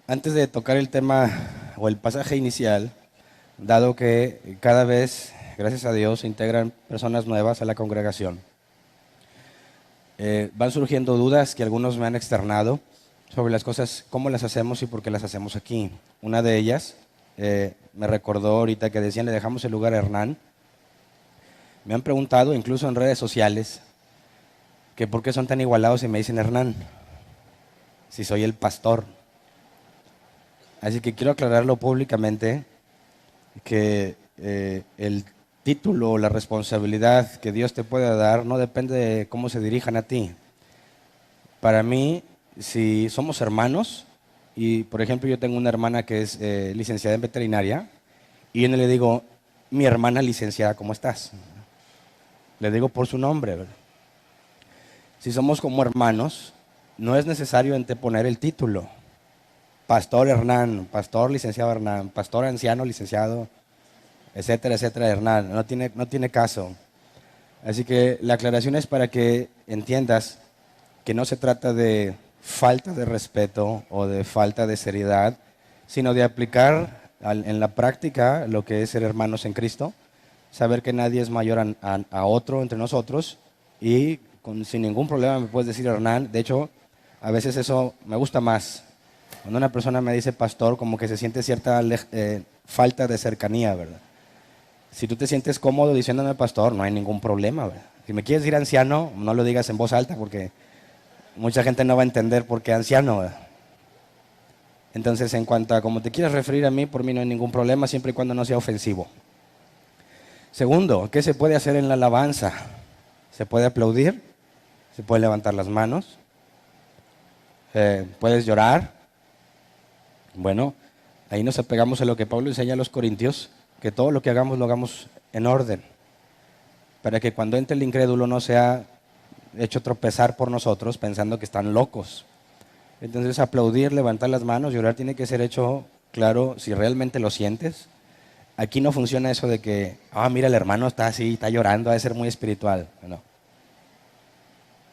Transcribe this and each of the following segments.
Antes de tocar el tema o el pasaje inicial, dado que cada vez, gracias a Dios, se integran personas nuevas a la congregación, van surgiendo dudas que algunos me han externado sobre las cosas, cómo las hacemos y por qué las hacemos aquí. Una de ellas me recordó ahorita que decían, le dejamos el lugar a Hernán. Me han preguntado, incluso en redes sociales, que por qué son tan igualados y me dicen Hernán, si soy el pastor. Así que quiero aclararlo públicamente, que el título o la responsabilidad que Dios te puede dar no depende de cómo se dirijan a ti. Para mí, si somos hermanos, y por ejemplo yo tengo una hermana que es licenciada en veterinaria, y yo no le digo, mi hermana licenciada, ¿cómo estás? Le digo por su nombre, ¿verdad? Si somos como hermanos, no es necesario anteponer el título. Pastor Hernán, pastor licenciado Hernán, pastor anciano licenciado, etcétera, etcétera, Hernán. No tiene caso. Así que la aclaración es para que entiendas que no se trata de falta de respeto o de falta de seriedad, sino de aplicar en la práctica lo que es ser hermanos en Cristo, saber que nadie es mayor a otro entre nosotros y sin ningún problema me puedes decir Hernán. De hecho, a veces eso me gusta más. Cuando una persona me dice pastor, como que se siente cierta falta de cercanía, ¿verdad? Si tú te sientes cómodo diciéndome pastor, no hay ningún problema, ¿verdad? Si me quieres decir anciano, no lo digas en voz alta porque mucha gente no va a entender por qué anciano, ¿verdad? Entonces, en cuanto a cómo te quieras referir a mí, por mí no hay ningún problema, siempre y cuando no sea ofensivo. Segundo, ¿qué se puede hacer en la alabanza? ¿Se puede aplaudir? ¿Se puede levantar las manos? ¿Puedes llorar? Bueno, ahí nos apegamos a lo que Pablo enseña a los corintios, que todo lo que hagamos lo hagamos en orden, para que cuando entre el incrédulo no sea hecho tropezar por nosotros pensando que están locos. Entonces aplaudir, levantar las manos, llorar tiene que ser hecho claro si realmente lo sientes. Aquí no funciona eso de que, mira el hermano está así, está llorando, ha de ser muy espiritual.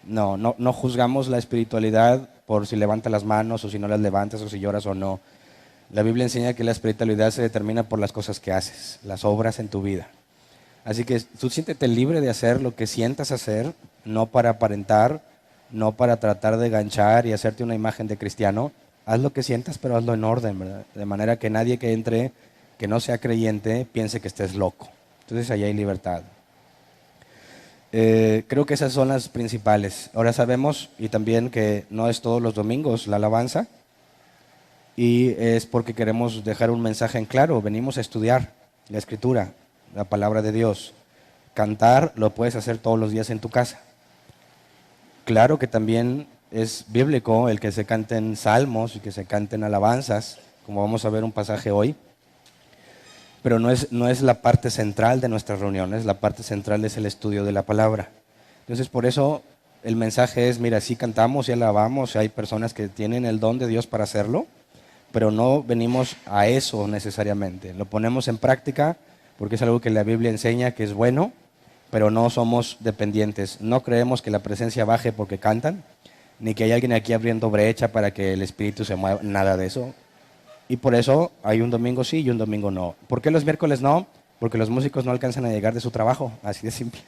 No juzgamos la espiritualidad por si levanta las manos o si no las levantas o si lloras o no. La Biblia enseña que la espiritualidad se determina por las cosas que haces, las obras en tu vida. Así que tú siéntete libre de hacer lo que sientas hacer, no para aparentar, no para tratar de ganchar y hacerte una imagen de cristiano. Haz lo que sientas, pero hazlo en orden, ¿verdad? De manera que nadie que entre, que no sea creyente, piense que estés loco. Entonces ahí hay libertad. Creo que esas son las principales. Ahora sabemos, y también que no es todos los domingos la alabanza, y es porque queremos dejar un mensaje en claro. Venimos a estudiar la Escritura, la palabra de Dios. Cantar lo puedes hacer todos los días en tu casa. Claro que también es bíblico el que se canten salmos y que se canten alabanzas, como vamos a ver un pasaje hoy, pero no es la parte central de nuestras reuniones. La parte central es el estudio de la palabra. Entonces por eso el mensaje es, mira, sí cantamos y alabamos, hay personas que tienen el don de Dios para hacerlo, pero no venimos a eso necesariamente. Lo ponemos en práctica porque es algo que la Biblia enseña que es bueno, pero no somos dependientes. No creemos que la presencia baje porque cantan, ni que hay alguien aquí abriendo brecha para que el Espíritu se mueva, nada de eso. Y por eso hay un domingo sí y un domingo no. ¿Por qué los miércoles no? Porque los músicos no alcanzan a llegar de su trabajo, así de simple.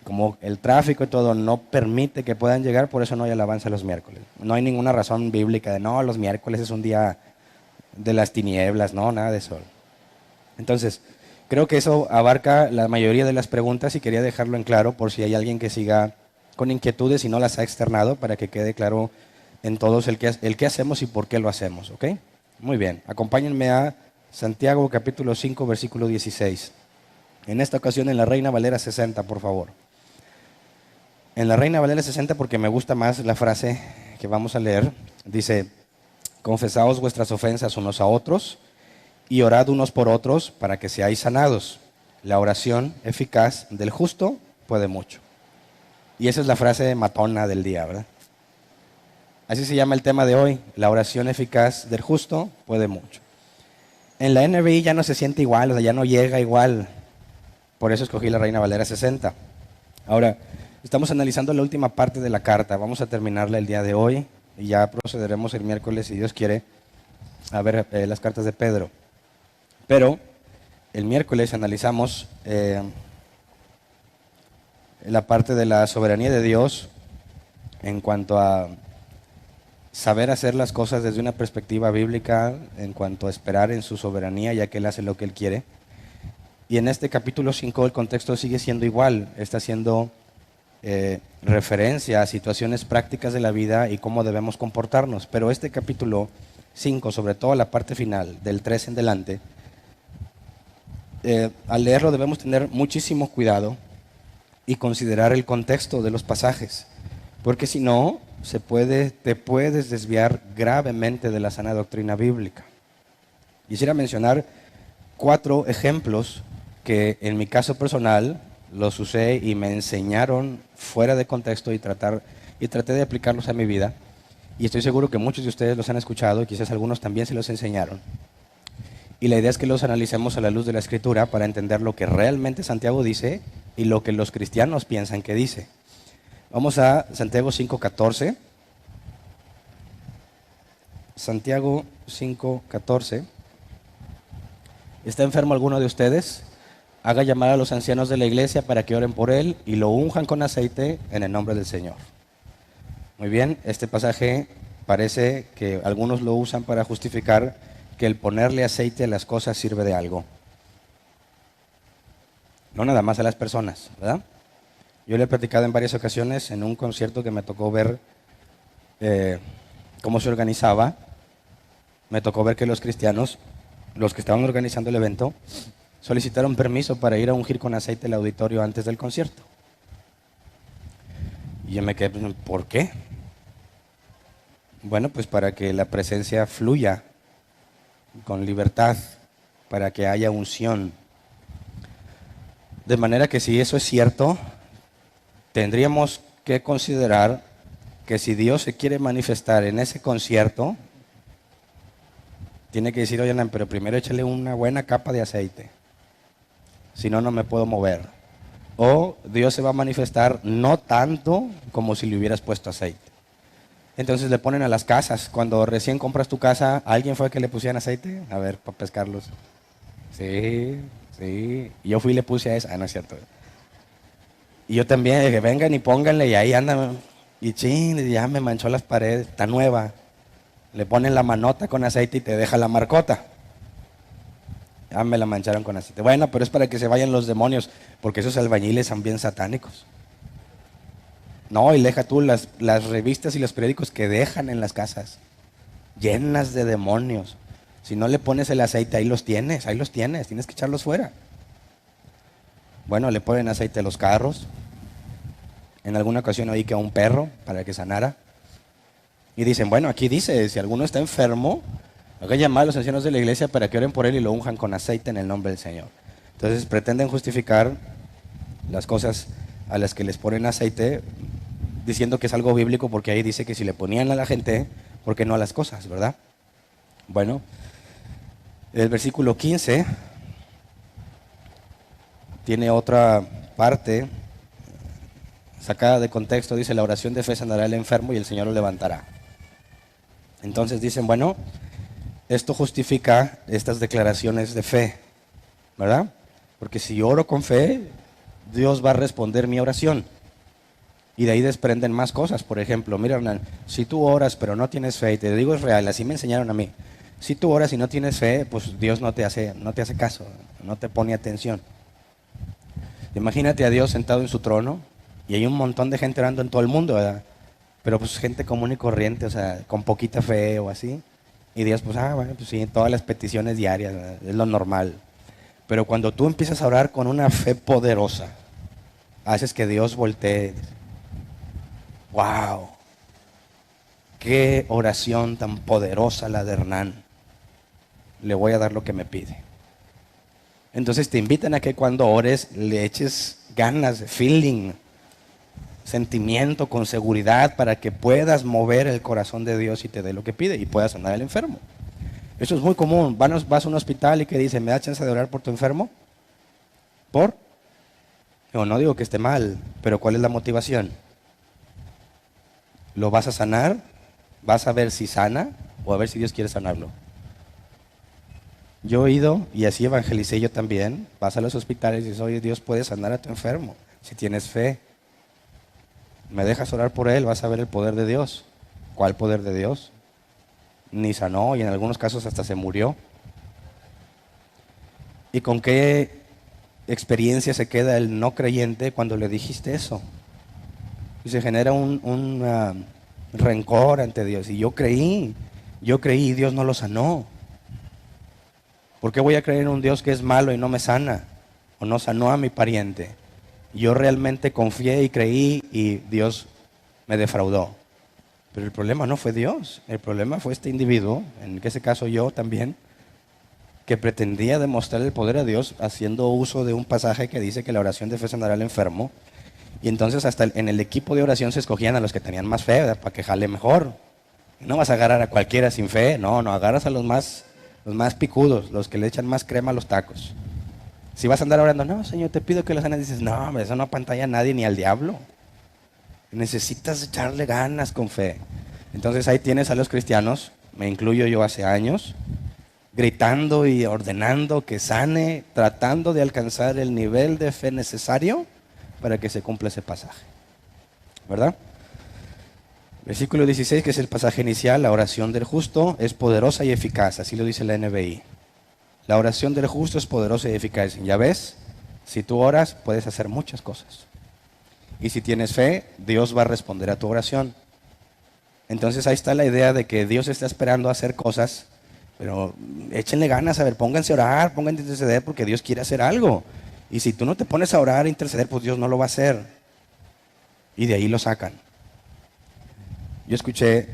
Como el tráfico y todo no permite que puedan llegar, por eso no hay alabanza los miércoles. No hay ninguna razón bíblica de no, los miércoles es un día de las tinieblas, no, nada de eso. Entonces, creo que eso abarca la mayoría de las preguntas y quería dejarlo en claro por si hay alguien que siga con inquietudes y no las ha externado, para que quede claro en todos el qué hacemos y por qué lo hacemos, ¿ok? Muy bien, acompáñenme a Santiago capítulo 5, versículo 16. En esta ocasión en la Reina Valera 60, por favor. En la Reina Valera 60 porque me gusta más la frase que vamos a leer. Dice, confesaos vuestras ofensas unos a otros y orad unos por otros para que seáis sanados. La oración eficaz del justo puede mucho. Y esa es la frase matona del día, ¿verdad? Así se llama el tema de hoy. La oración eficaz del justo puede mucho. En la NBI ya no se siente igual, o sea, ya no llega igual. Por eso escogí la Reina Valera 60. Ahora, estamos analizando la última parte de la carta. Vamos a terminarla el día de hoy y ya procederemos el miércoles, si Dios quiere, a ver las cartas de Pedro. Pero el miércoles analizamos la parte de la soberanía de Dios en cuanto a saber hacer las cosas desde una perspectiva bíblica, en cuanto a esperar en su soberanía, ya que Él hace lo que Él quiere. Y en este capítulo 5 el contexto sigue siendo igual, está haciendo referencia a situaciones prácticas de la vida y cómo debemos comportarnos. Pero este capítulo 5, sobre todo la parte final, del 3 en adelante, al leerlo debemos tener muchísimo cuidado y considerar el contexto de los pasajes, porque si no, te puedes desviar gravemente de la sana doctrina bíblica. Quisiera mencionar 4 ejemplos que en mi caso personal los usé y me enseñaron fuera de contexto y traté de aplicarlos a mi vida. Y estoy seguro que muchos de ustedes los han escuchado y quizás algunos también se los enseñaron. Y la idea es que los analicemos a la luz de la Escritura para entender lo que realmente Santiago dice y lo que los cristianos piensan que dice. Vamos a Santiago 5:14. Santiago 5:14. ¿Está enfermo alguno de ustedes? Haga llamar a los ancianos de la iglesia para que oren por él y lo unjan con aceite en el nombre del Señor. Muy bien, este pasaje parece que algunos lo usan para justificar que el ponerle aceite a las cosas sirve de algo. No nada más a las personas, ¿verdad? Yo le he platicado en varias ocasiones en un concierto que me tocó ver cómo se organizaba. Me tocó ver que los cristianos, los que estaban organizando el evento, solicitaron permiso para ir a ungir con aceite el auditorio antes del concierto. Y yo me quedé pensando, ¿por qué? Bueno, pues para que la presencia fluya con libertad, para que haya unción. De manera que si eso es cierto, tendríamos que considerar que si Dios se quiere manifestar en ese concierto, tiene que decir, oye, pero primero échale una buena capa de aceite, si no, no me puedo mover. O Dios se va a manifestar no tanto como si le hubieras puesto aceite. Entonces le ponen a las casas. Cuando recién compras tu casa, ¿alguien fue que le pusieran aceite? A ver, para pescarlos. Sí. Y yo fui y le puse a esa. No es cierto. Y yo también, que vengan y pónganle, y ahí andan. Y chin, ya me manchó las paredes. Está nueva. Le ponen la manota con aceite y te deja la marcota. Ya me la mancharon con aceite. Bueno, pero es para que se vayan los demonios, porque esos albañiles son bien satánicos. No, y deja tú las revistas y los periódicos que dejan en las casas, llenas de demonios. Si no le pones el aceite, ahí los tienes, tienes que echarlos fuera. Bueno, le ponen aceite a los carros. En alguna ocasión oí que a un perro para que sanara. Y dicen, bueno, aquí dice, si alguno está enfermo, haga llamar a los ancianos de la iglesia para que oren por él y lo unjan con aceite en el nombre del Señor. Entonces pretenden justificar las cosas a las que les ponen aceite diciendo que es algo bíblico, porque ahí dice que si le ponían a la gente, ¿por qué no a las cosas, verdad? Bueno, el versículo 15 tiene otra parte sacada de contexto. Dice, la oración de fe sanará al enfermo y el Señor lo levantará. Entonces dicen, bueno, esto justifica estas declaraciones de fe, ¿verdad? Porque si yo oro con fe, Dios va a responder mi oración. Y de ahí desprenden más cosas. Por ejemplo, mira, Hernán, si tú oras pero no tienes fe, y te digo es real, así me enseñaron a mí. Si tú oras y no tienes fe, pues Dios no te hace caso, no te pone atención. Imagínate a Dios sentado en su trono y hay un montón de gente orando en todo el mundo, ¿verdad? Pero pues gente común y corriente, o sea, con poquita fe o así. Y Dios, pues, bueno, pues sí, todas las peticiones diarias, ¿verdad? Es lo normal. Pero cuando tú empiezas a orar con una fe poderosa, haces que Dios voltee. ¡Wow! ¡Qué oración tan poderosa la de Hernán! Le voy a dar lo que me pide. Entonces te invitan a que cuando ores le eches ganas, feeling, sentimiento, con seguridad, para que puedas mover el corazón de Dios y te dé lo que pide y puedas sanar al enfermo. Eso es muy común. Vas a un hospital y que dice, ¿me da chance de orar por tu enfermo? ¿Por? Yo no digo que esté mal, pero ¿cuál es la motivación? ¿Lo vas a sanar? ¿Vas a ver si sana? ¿O a ver si Dios quiere sanarlo? Yo he ido y así evangelicé yo también. Vas a los hospitales y dices, oye, Dios puede sanar a tu enfermo si tienes fe. Me dejas orar por él, vas a ver el poder de Dios. ¿Cuál poder de Dios? Ni sanó y en algunos casos hasta se murió. ¿Y con qué experiencia se queda el no creyente cuando le dijiste eso? Y se genera un rencor ante Dios. Y yo creí y Dios no lo sanó. ¿Por qué voy a creer en un Dios que es malo y no me sana? O no sanó a mi pariente. Yo realmente confié y creí y Dios me defraudó. Pero el problema no fue Dios, el problema fue este individuo, en ese caso yo también, que pretendía demostrar el poder de Dios haciendo uso de un pasaje que dice que la oración de fe sanará al enfermo. Y entonces hasta en el equipo de oración se escogían a los que tenían más fe, ¿verdad? Para que jale mejor. No vas a agarrar a cualquiera sin fe, no, agarras a los más picudos, los que le echan más crema a los tacos. Si vas a andar orando, no, Señor, te pido que los sanes, dices, no, hombre, eso no apantalla a nadie ni al diablo. Necesitas echarle ganas con fe. Entonces ahí tienes a los cristianos, me incluyo yo hace años, gritando y ordenando que sane, tratando de alcanzar el nivel de fe necesario para que se cumpla ese pasaje. ¿Verdad? Versículo 16, que es el pasaje inicial, la oración del justo es poderosa y eficaz, así lo dice la NBI. La oración del justo es poderosa y eficaz. Ya ves, si tú oras puedes hacer muchas cosas. Y si tienes fe, Dios va a responder a tu oración. Entonces ahí está la idea de que Dios está esperando a hacer cosas, pero échenle ganas, a ver, pónganse a orar, pónganse a interceder porque Dios quiere hacer algo. Y si tú no te pones a orar, a interceder, pues Dios no lo va a hacer. Y de ahí lo sacan. Yo escuché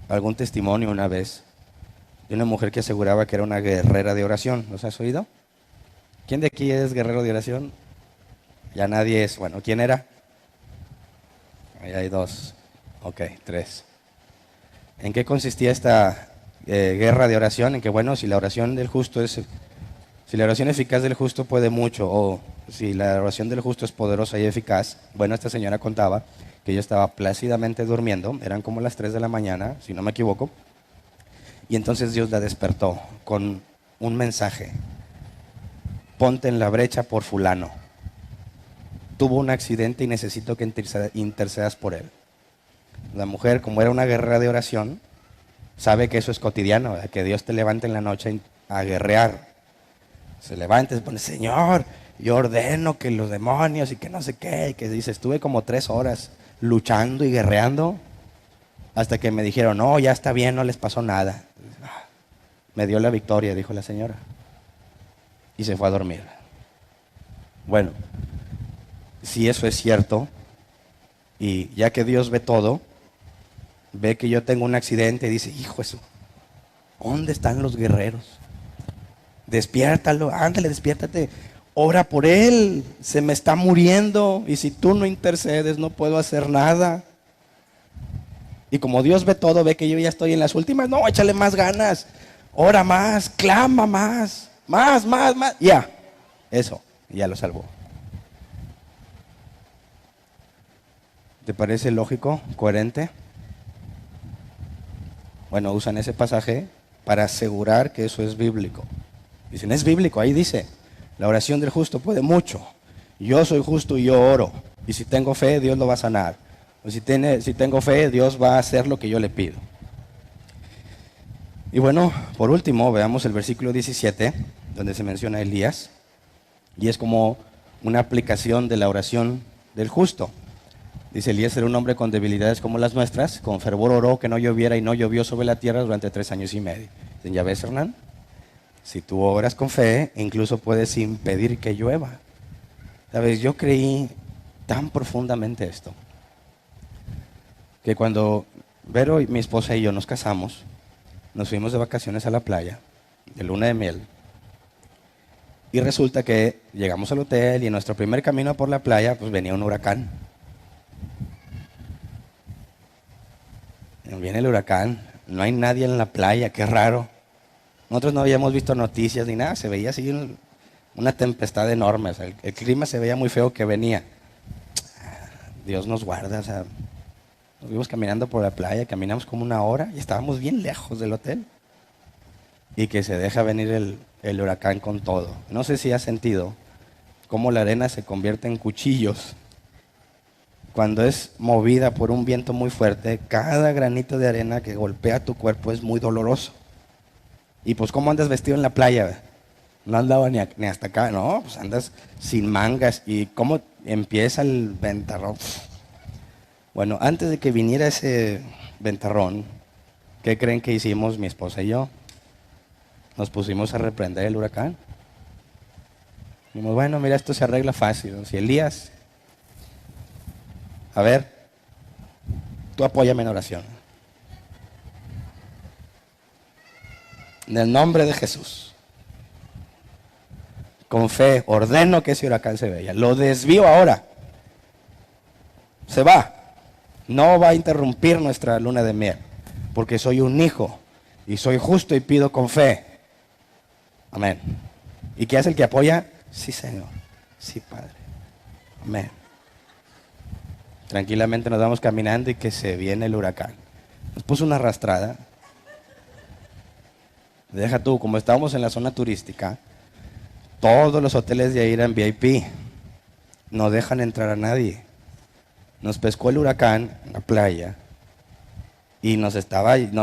algún testimonio una vez de una mujer que aseguraba que era una guerrera de oración. ¿Los has oído? ¿Quién de aquí es guerrero de oración? Ya nadie es. Bueno, ¿quién era? Ahí hay dos. Ok, tres. ¿En qué consistía esta guerra de oración? En que, bueno, si la oración del justo es... Si la oración eficaz del justo puede mucho, o si la oración del justo es poderosa y eficaz, bueno, esta señora contaba que ella estaba plácidamente durmiendo, eran como las 3 de la mañana, si no me equivoco, y entonces Dios la despertó con un mensaje: ponte en la brecha por fulano. Tuvo un accidente y necesito que intercedas por él. La mujer, como era una guerrera de oración, sabe que eso es cotidiano, ¿verdad? Que Dios te levante en la noche a guerrear. Se levanta y se pone, Señor, yo ordeno que los demonios y que no sé qué, y que dice, estuve como 3 horas luchando y guerreando hasta que me dijeron, no, ya está bien, no les pasó nada. Me dio la victoria, dijo la señora. Y se fue a dormir. Bueno, si eso es cierto, y ya que Dios ve todo, ve que yo tengo un accidente y dice, hijo eso, ¿dónde están los guerreros? Despiértalo, ándale, despiértate, ora por él, se me está muriendo y si tú no intercedes no puedo hacer nada. Y como Dios ve todo, ve que yo ya estoy en las últimas, no, échale más ganas, ora más, clama más, más, ya, eso, ya lo salvó. ¿Te parece lógico, coherente? Bueno, usan ese pasaje para asegurar que eso es bíblico. Dicen, es bíblico, ahí dice, la oración del justo puede mucho. Yo soy justo y yo oro. Y si tengo fe, Dios lo va a sanar. O si tengo fe, Dios va a hacer lo que yo le pido. Y bueno, por último, veamos el versículo 17, donde se menciona a Elías. Y es como una aplicación de la oración del justo. Dice, Elías era un hombre con debilidades como las nuestras, con fervor oró que no lloviera y no llovió sobre la tierra durante 3 años y medio. Dicen, ¿ya ves, Hernán? Si tú oras con fe, incluso puedes impedir que llueva. ¿Sabes? Yo creí tan profundamente esto, que cuando Vero, mi esposa y yo nos casamos, nos fuimos de vacaciones a la playa, de luna de miel, y resulta que llegamos al hotel y en nuestro primer camino por la playa, pues venía un huracán. Viene el huracán, no hay nadie en la playa, qué raro. Nosotros no habíamos visto noticias ni nada, se veía así una tempestad enorme, o sea, el clima se veía muy feo que venía. Dios nos guarda, o sea, nos fuimos caminando por la playa, caminamos como 1 hora y estábamos bien lejos del hotel. y que se deja venir el huracán con todo. No sé si has sentido cómo la arena se convierte en cuchillos. Cuando es movida por un viento muy fuerte, cada granito de arena que golpea tu cuerpo es muy doloroso. Y pues, ¿cómo andas vestido en la playa? No andaba ni hasta acá, no, pues andas sin mangas. ¿Y cómo empieza el ventarrón? Bueno, antes de que viniera ese ventarrón, ¿qué creen que hicimos mi esposa y yo? Nos pusimos a reprender el huracán. Dijimos, bueno, mira, esto se arregla fácil. Si Elías, a ver, tú apóyame en oración. En el nombre de Jesús, con fe, ordeno que ese huracán se vaya. Lo desvío ahora. Se va. No va a interrumpir nuestra luna de miel, porque soy un hijo y soy justo y pido con fe. Amén. ¿Y qué hace el que apoya? Sí, Señor. Sí, Padre. Amén. Tranquilamente nos vamos caminando y que se viene el huracán. Nos puso una arrastrada. Deja tú, como estábamos en la zona turística, todos los hoteles de ahí eran VIP. No dejan entrar a nadie. Nos pescó el huracán en la playa y nos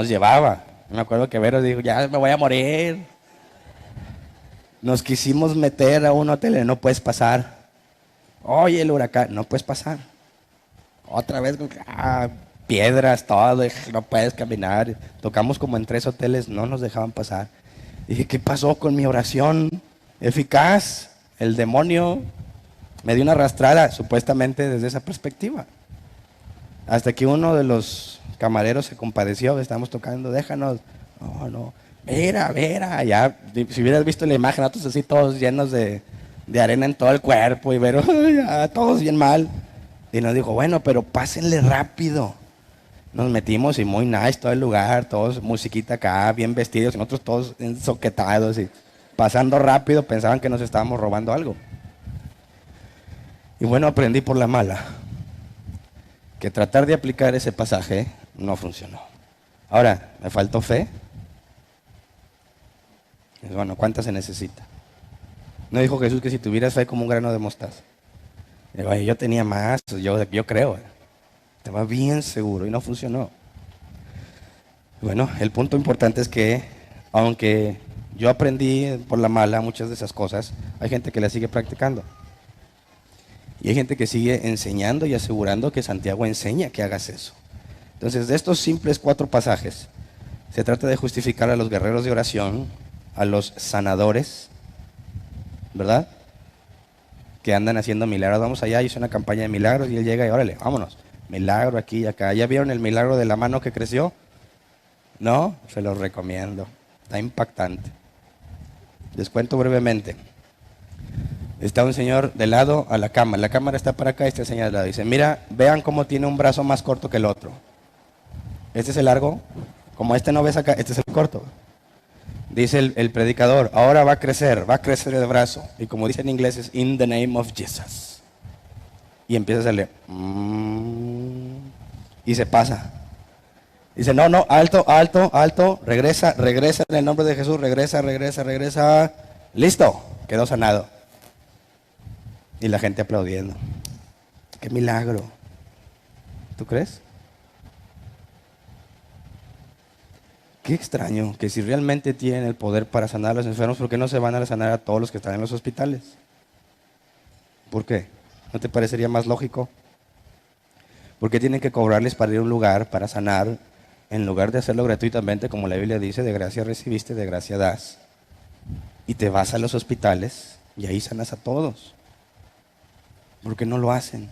llevaba. Me acuerdo que Vero dijo, ya me voy a morir. Nos quisimos meter a un hotel, no puedes pasar. Oye, el huracán, no puedes pasar. Otra vez, piedras, todo, no puedes caminar. Tocamos como en 3 hoteles, no nos dejaban pasar. Dije, ¿qué pasó con mi oración eficaz? El demonio me dio una arrastrada, supuestamente desde esa perspectiva. Hasta que uno de los camareros se compadeció, estábamos tocando, déjanos. No. Vera, ya, si hubieras visto la imagen, nosotros así todos llenos de arena en todo el cuerpo y Vero, ya, todos bien mal. Y nos dijo, bueno, pero pásenle rápido. Nos metimos y muy nice todo el lugar, todos musiquita acá, bien vestidos, y nosotros todos ensoquetados y pasando rápido, pensaban que nos estábamos robando algo. Y bueno, aprendí por la mala que tratar de aplicar ese pasaje no funcionó. Ahora, ¿me faltó fe? Bueno, ¿cuánta se necesita? ¿No dijo Jesús que si tuvieras fe como un grano de mostaza? Digo, yo tenía más, yo creo. Estaba bien seguro y no funcionó. Bueno, el punto importante es que, aunque yo aprendí por la mala muchas de esas cosas, hay gente que las sigue practicando. Y hay gente que sigue enseñando y asegurando que Santiago enseña que hagas eso. Entonces, de estos simples 4 pasajes, se trata de justificar a los guerreros de oración, a los sanadores, ¿verdad? Que andan haciendo milagros. Vamos allá, hizo una campaña de milagros y él llega y órale, vámonos. Milagro aquí y acá. ¿Ya vieron el milagro de la mano que creció? No, se los recomiendo. Está impactante. Les cuento brevemente. Está un señor de lado a la cámara. La cámara está para acá y este señor de lado. Dice, mira, vean cómo tiene un brazo más corto que el otro. Este es el largo. Como este no ves acá, este es el corto. Dice el predicador, ahora va a crecer el brazo. Y como dice en inglés es, in the name of Jesus. Y empieza a hacerle, y se pasa. Dice, no, alto, regresa en el nombre de Jesús, regresa. Listo, quedó sanado. Y la gente aplaudiendo. ¡Qué milagro! ¿Tú crees? Qué extraño que si realmente tienen el poder para sanar a los enfermos, ¿por qué no se van a sanar a todos los que están en los hospitales? ¿Por qué? ¿No te parecería más lógico? ¿Por qué tienen que cobrarles para ir a un lugar para sanar, en lugar de hacerlo gratuitamente, como la Biblia dice, de gracia recibiste, de gracia das? Y te vas a los hospitales y ahí sanas a todos. ¿Por qué no lo hacen?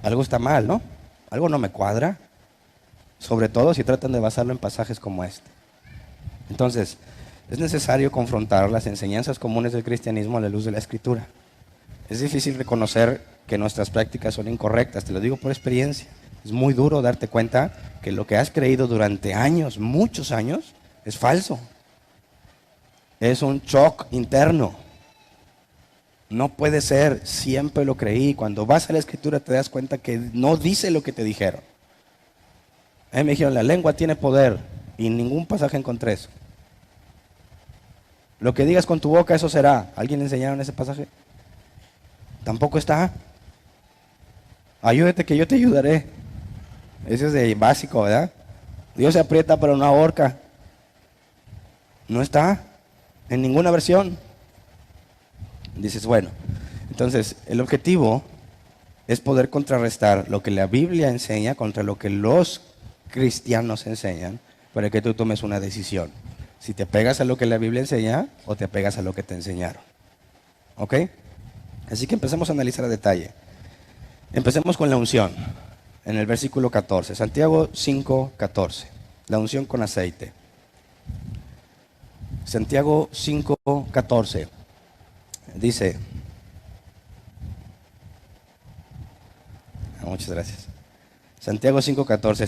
Algo está mal, ¿no? Algo no me cuadra. Sobre todo si tratan de basarlo en pasajes como este. Entonces, es necesario confrontar las enseñanzas comunes del cristianismo a la luz de la Escritura. Es difícil reconocer que nuestras prácticas son incorrectas, te lo digo por experiencia. Es muy duro darte cuenta que lo que has creído durante años, muchos años, es falso. Es un shock interno. No puede ser, siempre lo creí. Cuando vas a la Escritura te das cuenta que no dice lo que te dijeron. Me dijeron, la lengua tiene poder, y en ningún pasaje encontré eso. Lo que digas con tu boca, eso será. ¿Alguien le enseñaron ese pasaje? Tampoco está. Ayúdate que yo te ayudaré. Ese es de básico, ¿verdad? Dios se aprieta pero no ahorca. No está en ninguna versión. Dices, bueno, entonces el objetivo es poder contrarrestar lo que la Biblia enseña contra lo que los cristianos enseñan para que tú tomes una decisión. Si te pegas a lo que la Biblia enseña o te pegas a lo que te enseñaron. ¿Ok? Así que empecemos a analizar a detalle. Empecemos con la unción. En el versículo 14, Santiago 5:14, la unción con aceite. Santiago 5:14 dice, muchas gracias. Santiago 5:14,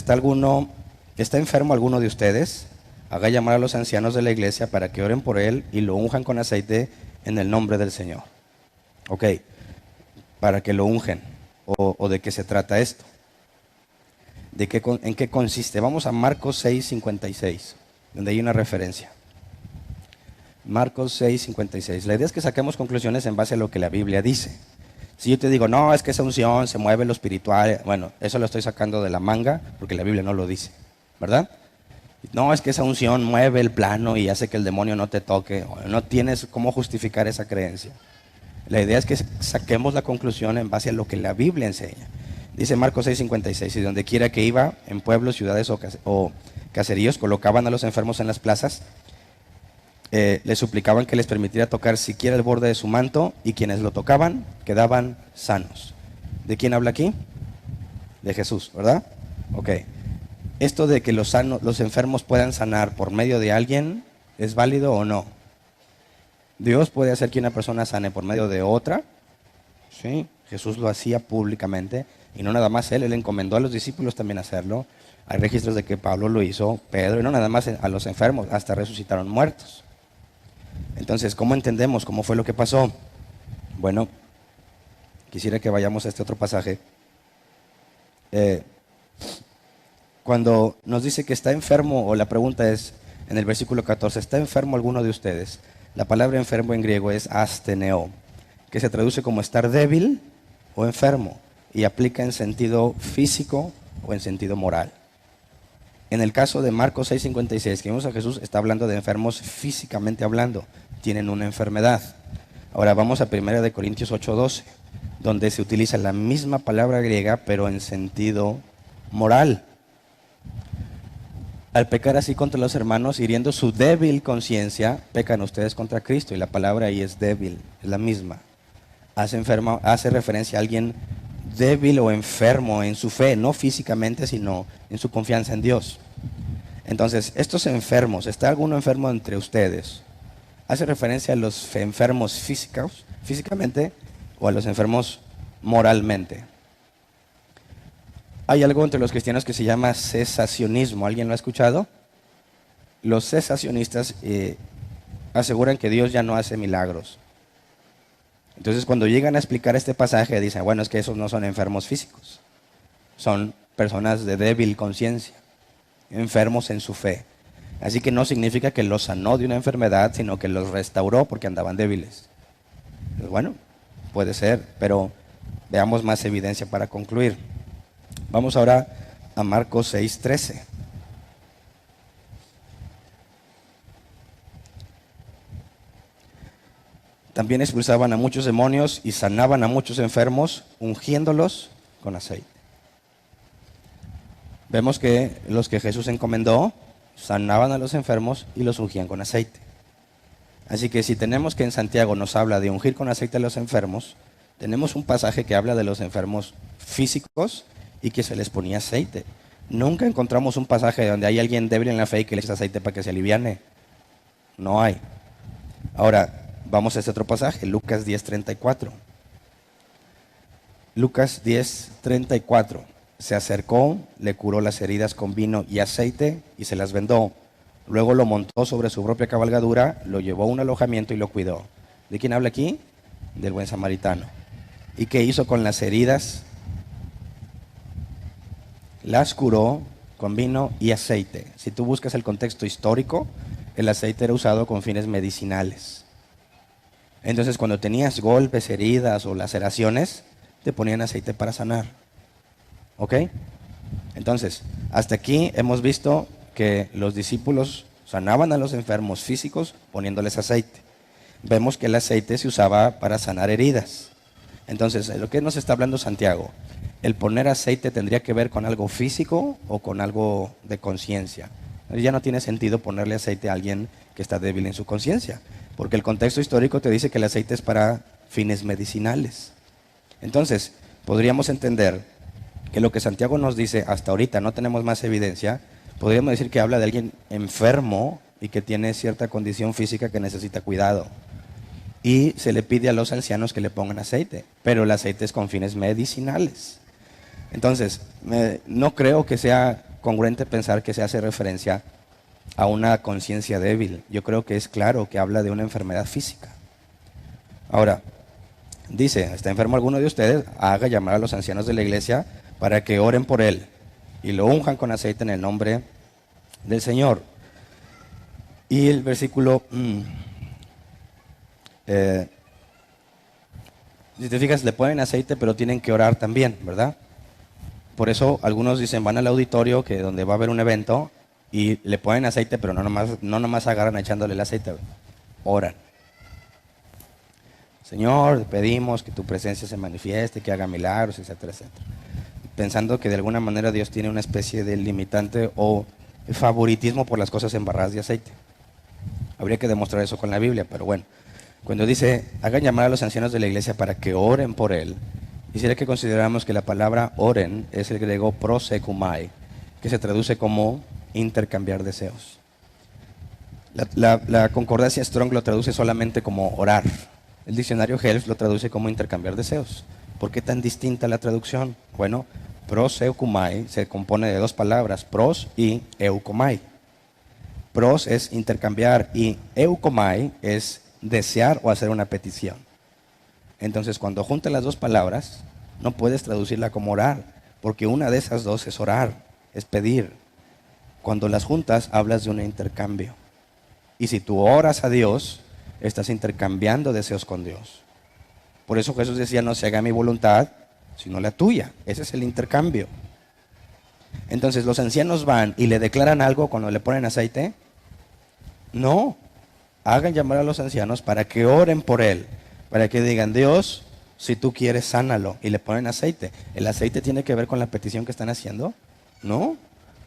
¿está enfermo alguno de ustedes? Haga llamar a los ancianos de la iglesia para que oren por él y lo unjan con aceite en el nombre del Señor. Ok, para que lo ungen. ¿O de qué se trata esto? ¿En qué consiste? Vamos a Marcos 6:56, donde hay una referencia. Marcos 6:56. La idea es que saquemos conclusiones en base a lo que la Biblia dice. Si yo te digo, no, es que esa unción se mueve lo espiritual, bueno, eso lo estoy sacando de la manga porque la Biblia no lo dice, ¿verdad? No, es que esa unción mueve el plano y hace que el demonio no te toque. No tienes cómo justificar esa creencia. La idea es que saquemos la conclusión en base a lo que la Biblia enseña. Dice Marcos 6:56, y donde quiera que iba, en pueblos, ciudades o caseríos, colocaban a los enfermos en las plazas, les suplicaban que les permitiera tocar siquiera el borde de su manto, y quienes lo tocaban quedaban sanos. ¿De quién habla aquí? De Jesús, ¿verdad? Ok. ¿Esto de que los enfermos puedan sanar por medio de alguien es válido o no? ¿Dios puede hacer que una persona sane por medio de otra? Sí, Jesús lo hacía públicamente, y no nada más él encomendó a los discípulos también hacerlo. Hay registros de que Pablo lo hizo, Pedro, y no nada más a los enfermos, hasta resucitaron muertos. Entonces, ¿cómo entendemos cómo fue lo que pasó? Bueno, quisiera que vayamos a este otro pasaje. Cuando nos dice que está enfermo, o la pregunta es, en el versículo 14, ¿está enfermo alguno de ustedes? La palabra enfermo en griego es asteneo, que se traduce como estar débil o enfermo, y aplica en sentido físico o en sentido moral. En el caso de Marcos 6:56, que vemos a Jesús, está hablando de enfermos físicamente hablando, tienen una enfermedad. Ahora vamos a 1 Corintios 8:12, donde se utiliza la misma palabra griega, pero en sentido moral. Al pecar así contra los hermanos, hiriendo su débil conciencia, pecan ustedes contra Cristo, y la palabra ahí es débil, es la misma. Hace referencia a alguien débil o enfermo en su fe, no físicamente, sino en su confianza en Dios. Entonces, estos enfermos, ¿está alguno enfermo entre ustedes? ¿Hace referencia a los enfermos físicamente, o a los enfermos moralmente? Hay algo entre los cristianos que se llama cesacionismo. ¿Alguien lo ha escuchado? Los cesacionistas aseguran que Dios ya no hace milagros. Entonces, cuando llegan a explicar este pasaje, dicen, bueno, es que esos no son enfermos físicos. Son personas de débil conciencia, enfermos en su fe. Así que no significa que los sanó de una enfermedad, sino que los restauró porque andaban débiles. Pues bueno, puede ser, pero veamos más evidencia para concluir. Vamos ahora a Marcos 6:13. También expulsaban a muchos demonios y sanaban a muchos enfermos, ungiéndolos con aceite. Vemos que los que Jesús encomendó sanaban a los enfermos y los ungían con aceite. Así que si tenemos que en Santiago nos habla de ungir con aceite a los enfermos, tenemos un pasaje que habla de los enfermos físicos y que se les ponía aceite. Nunca encontramos un pasaje donde hay alguien débil en la fe y que le echa aceite para que se aliviane. No hay. Ahora, vamos a este otro pasaje, Lucas 10:34. Lucas 10:34. Se acercó, le curó las heridas con vino y aceite y se las vendó. Luego lo montó sobre su propia cabalgadura, lo llevó a un alojamiento y lo cuidó. ¿De quién habla aquí? Del buen samaritano. ¿Y qué hizo con las heridas? Las curó con vino y aceite. Si tú buscas el contexto histórico, el aceite era usado con fines medicinales. Entonces, cuando tenías golpes, heridas o laceraciones, te ponían aceite para sanar. ¿Ok? Entonces, hasta aquí hemos visto que los discípulos sanaban a los enfermos físicos poniéndoles aceite. Vemos que el aceite se usaba para sanar heridas. Entonces, lo que nos está hablando Santiago, el poner aceite tendría que ver con algo físico o con algo de conciencia. Ya no tiene sentido ponerle aceite a alguien que está débil en su conciencia, porque el contexto histórico te dice que el aceite es para fines medicinales. Entonces, podríamos entender que lo que Santiago nos dice hasta ahorita, no tenemos más evidencia, podríamos decir que habla de alguien enfermo y que tiene cierta condición física que necesita cuidado. Y se le pide a los ancianos que le pongan aceite, pero el aceite es con fines medicinales. Entonces, no creo que sea congruente pensar que se hace referencia a una conciencia débil. Yo creo que es claro que habla de una enfermedad física. Ahora, dice, ¿está enfermo alguno de ustedes? Haga llamar a los ancianos de la iglesia para que oren por él y lo unjan con aceite en el nombre del Señor. Y el versículo, si te fijas, le ponen aceite, pero tienen que orar también, ¿verdad? Por eso algunos dicen, van al auditorio, que donde va a haber un evento, y le ponen aceite, pero no nomás agarran echándole el aceite, oran. Señor, pedimos que tu presencia se manifieste, que haga milagros, etcétera, etcétera. Pensando que de alguna manera Dios tiene una especie de limitante o favoritismo por las cosas embarradas de aceite. Habría que demostrar eso con la Biblia, pero bueno. Cuando dice, hagan llamar a los ancianos de la iglesia para que oren por él, quisiera que consideramos que la palabra oren es el griego prosekumai, que se traduce como intercambiar deseos. La concordancia Strong lo traduce solamente como orar. El diccionario Helf lo traduce como intercambiar deseos. ¿Por qué tan distinta la traducción? Bueno, proseukumai se compone de dos palabras, pros y eukomai. Pros es intercambiar y eukomai es desear o hacer una petición. Entonces, cuando juntas las dos palabras, no puedes traducirla como orar, porque una de esas dos es orar, es pedir. Cuando las juntas, hablas de un intercambio. Y si tú oras a Dios, estás intercambiando deseos con Dios. Por eso Jesús decía, no se haga mi voluntad, sino la tuya. Ese es el intercambio. Entonces, los ancianos van y le declaran algo cuando le ponen aceite. No, hagan llamar a los ancianos para que oren por él, para que digan, Dios, si tú quieres, sánalo, y le ponen aceite. ¿El aceite tiene que ver con la petición que están haciendo? No,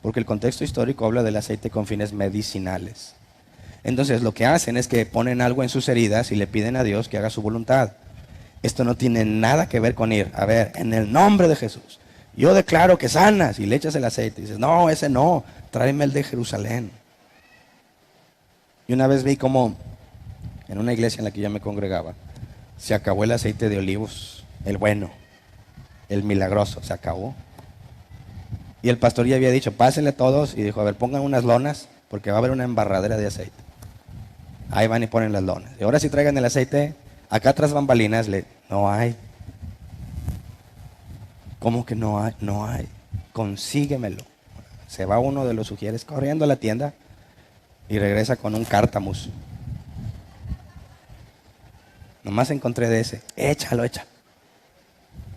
porque el contexto histórico habla del aceite con fines medicinales. Entonces, lo que hacen es que ponen algo en sus heridas y le piden a Dios que haga su voluntad. Esto no tiene nada que ver con ir, a ver, en el nombre de Jesús, yo declaro que sanas, y le echas el aceite, y dices, no, ese no, tráeme el de Jerusalén. Y una vez vi como en una iglesia en la que yo me congregaba, se acabó el aceite de olivos, el bueno, el milagroso, se acabó. Y el pastor ya había dicho, pásenle a todos, y dijo, a ver, pongan unas lonas, porque va a haber una embarradera de aceite. Ahí van y ponen las lonas. Y ahora sí traigan el aceite, acá tras bambalinas, no hay. ¿Cómo que no hay? No hay. Consíguemelo. Se va uno de los sugieres corriendo a la tienda y regresa con un cártamus. Nomás encontré de ese. Échalo, échalo.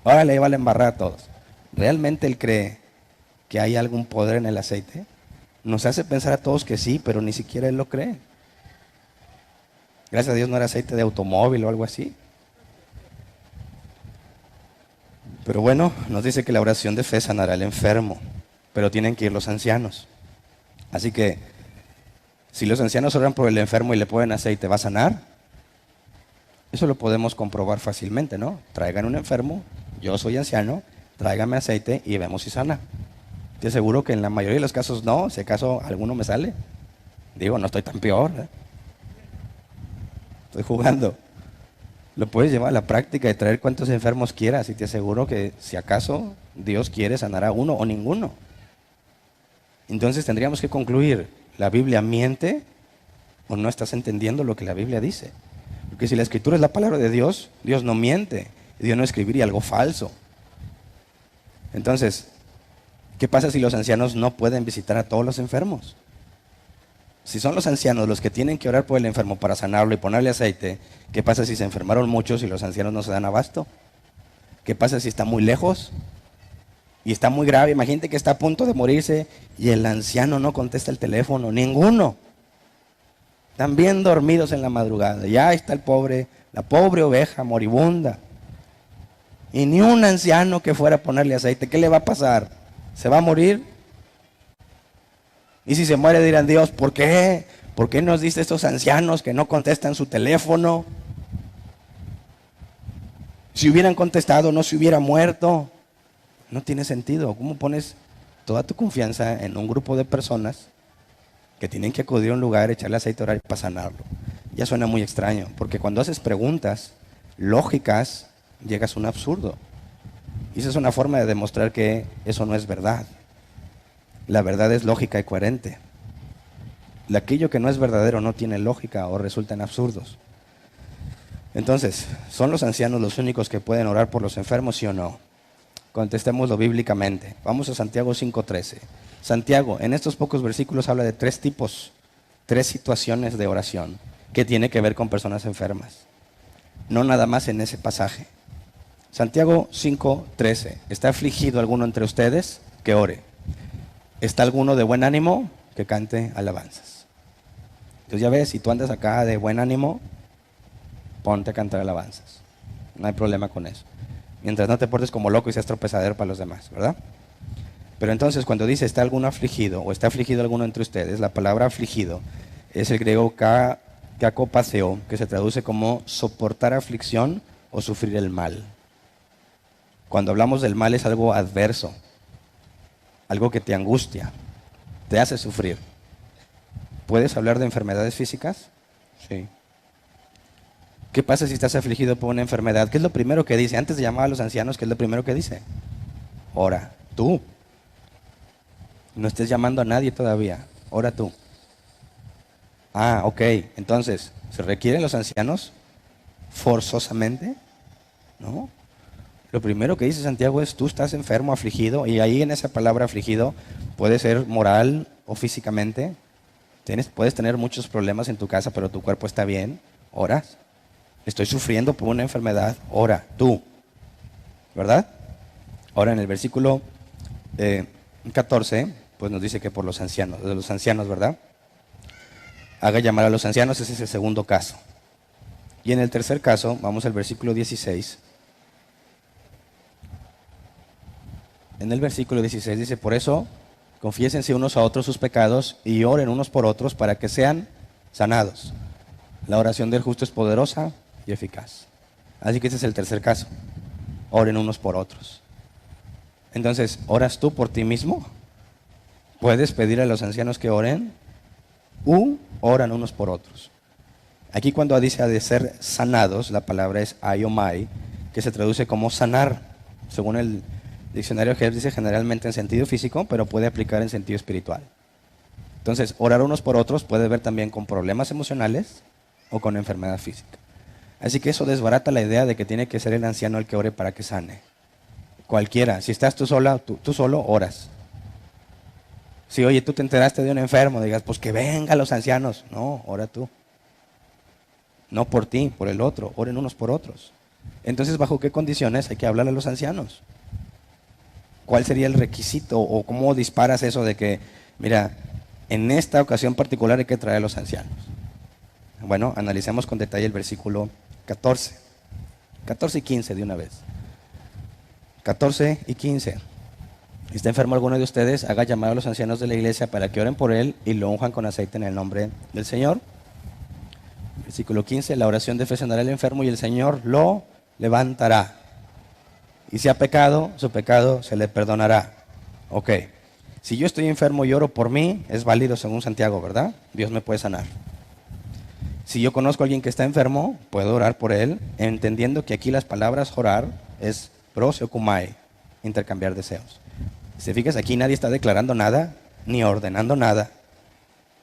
Órale, ahí va a embarrar a todos. ¿Realmente él cree que hay algún poder en el aceite? Nos hace pensar a todos que sí, pero ni siquiera él lo cree. Gracias a Dios no era aceite de automóvil o algo así. Pero bueno, nos dice que la oración de fe sanará al enfermo, pero tienen que ir los ancianos. Así que, si los ancianos oran por el enfermo y le ponen aceite, ¿va a sanar? Eso lo podemos comprobar fácilmente, ¿no? Traigan un enfermo, yo soy anciano, tráigame aceite y vemos si sana. Te aseguro que en la mayoría de los casos no, si acaso alguno me sale. Digo, no estoy tan peor, ¿eh? Estoy jugando. Lo puedes llevar a la práctica y traer cuantos enfermos quieras y te aseguro que si acaso Dios quiere sanar a uno o ninguno. Entonces tendríamos que concluir, ¿la Biblia miente o no estás entendiendo lo que la Biblia dice? Porque si la Escritura es la palabra de Dios, Dios no miente, Dios no escribiría algo falso. Entonces, ¿qué pasa si los ancianos no pueden visitar a todos los enfermos? Si son los ancianos los que tienen que orar por el enfermo para sanarlo y ponerle aceite, ¿qué pasa si se enfermaron muchos y los ancianos no se dan abasto? ¿Qué pasa si está muy lejos y está muy grave? Imagínate que está a punto de morirse y el anciano no contesta el teléfono, ninguno. Están bien dormidos en la madrugada. Ya está el pobre, la pobre oveja moribunda. Y ni un anciano que fuera a ponerle aceite. ¿Qué le va a pasar? ¿Se va a morir? Y si se muere dirán, Dios, ¿por qué? ¿Por qué nos diste estos ancianos que no contestan su teléfono? Si hubieran contestado, no se hubiera muerto. No tiene sentido. ¿Cómo pones toda tu confianza en un grupo de personas que tienen que acudir a un lugar, echarle aceite, orar para sanarlo? Ya suena muy extraño, porque cuando haces preguntas lógicas, llegas a un absurdo. Y esa es una forma de demostrar que eso no es verdad. La verdad es lógica y coherente. Aquello que no es verdadero no tiene lógica o resultan absurdos. Entonces, ¿son los ancianos los únicos que pueden orar por los enfermos, sí o no? Contestémoslo bíblicamente. Vamos a Santiago 5:13. Santiago, en estos pocos versículos habla de 3 tipos, 3 situaciones de oración que tiene que ver con personas enfermas. No nada más en ese pasaje. Santiago 5:13. ¿Está afligido alguno entre ustedes? Que ore. ¿Está alguno de buen ánimo? Que cante alabanzas. Entonces ya ves, si tú andas acá de buen ánimo, ponte a cantar alabanzas. No hay problema con eso. Mientras no te portes como loco y seas tropezadero para los demás, ¿verdad? Pero entonces cuando dice está alguno afligido o está afligido alguno entre ustedes, la palabra afligido es el griego kakopaseo, que se traduce como soportar aflicción o sufrir el mal. Cuando hablamos del mal es algo adverso, algo que te angustia, te hace sufrir. ¿Puedes hablar de enfermedades físicas? Sí. ¿Qué pasa si estás afligido por una enfermedad? ¿Qué es lo primero que dice? Antes de llamar a los ancianos, ¿qué es lo primero que dice? Ora, tú. No estés llamando a nadie todavía. Ora tú. Ah, ok. Entonces, ¿se requieren los ancianos forzosamente? ¿No? Lo primero que dice Santiago es, tú estás enfermo, afligido, y ahí en esa palabra afligido puede ser moral o físicamente. Puedes tener muchos problemas en tu casa, pero tu cuerpo está bien. Oras. Estoy sufriendo por una enfermedad. Ora, tú. ¿Verdad? Ahora en el versículo 14, pues nos dice que por los ancianos, de los ancianos, ¿verdad? Haga llamar a los ancianos, ese es el segundo caso. Y en el tercer caso, vamos al versículo 16. En el versículo 16 dice, por eso, confiésense unos a otros sus pecados y oren unos por otros para que sean sanados. La oración del justo es poderosa y eficaz. Así que ese es el tercer caso. Oren unos por otros. Entonces, ¿oras tú por ti mismo? ¿Puedes pedir a los ancianos que oren? Oran unos por otros. Aquí cuando dice de ser sanados, la palabra es aiomai, que se traduce como sanar. Según el diccionario Helps dice generalmente en sentido físico, pero puede aplicar en sentido espiritual. Entonces, orar unos por otros puede ver también con problemas emocionales o con enfermedad física. Así que eso desbarata la idea de que tiene que ser el anciano el que ore para que sane. Cualquiera, si estás tú sola, tú solo oras. Si oye, tú te enteraste de un enfermo, digas, pues que vengan los ancianos. No, ora tú. No por ti, por el otro, oren unos por otros. Entonces, ¿bajo qué condiciones hay que hablar a los ancianos? ¿Cuál sería el requisito o cómo disparas eso de que, mira, en esta ocasión particular hay que traer a los ancianos? Bueno, analicemos con detalle el versículo 14. 14 y 15 de una vez. 14 y 15. ¿Está enfermo alguno de ustedes? Haga llamar a los ancianos de la iglesia para que oren por él y lo unjan con aceite en el nombre del Señor. Versículo 15. La oración de fe sanará al enfermo y el Señor lo levantará. Y si ha pecado, su pecado se le perdonará. Ok. Si yo estoy enfermo y oro por mí, es válido según Santiago, ¿verdad? Dios me puede sanar. Si yo conozco a alguien que está enfermo, puedo orar por él, entendiendo que aquí las palabras orar es proseokumai, intercambiar deseos. Si te fijas, aquí nadie está declarando nada, ni ordenando nada.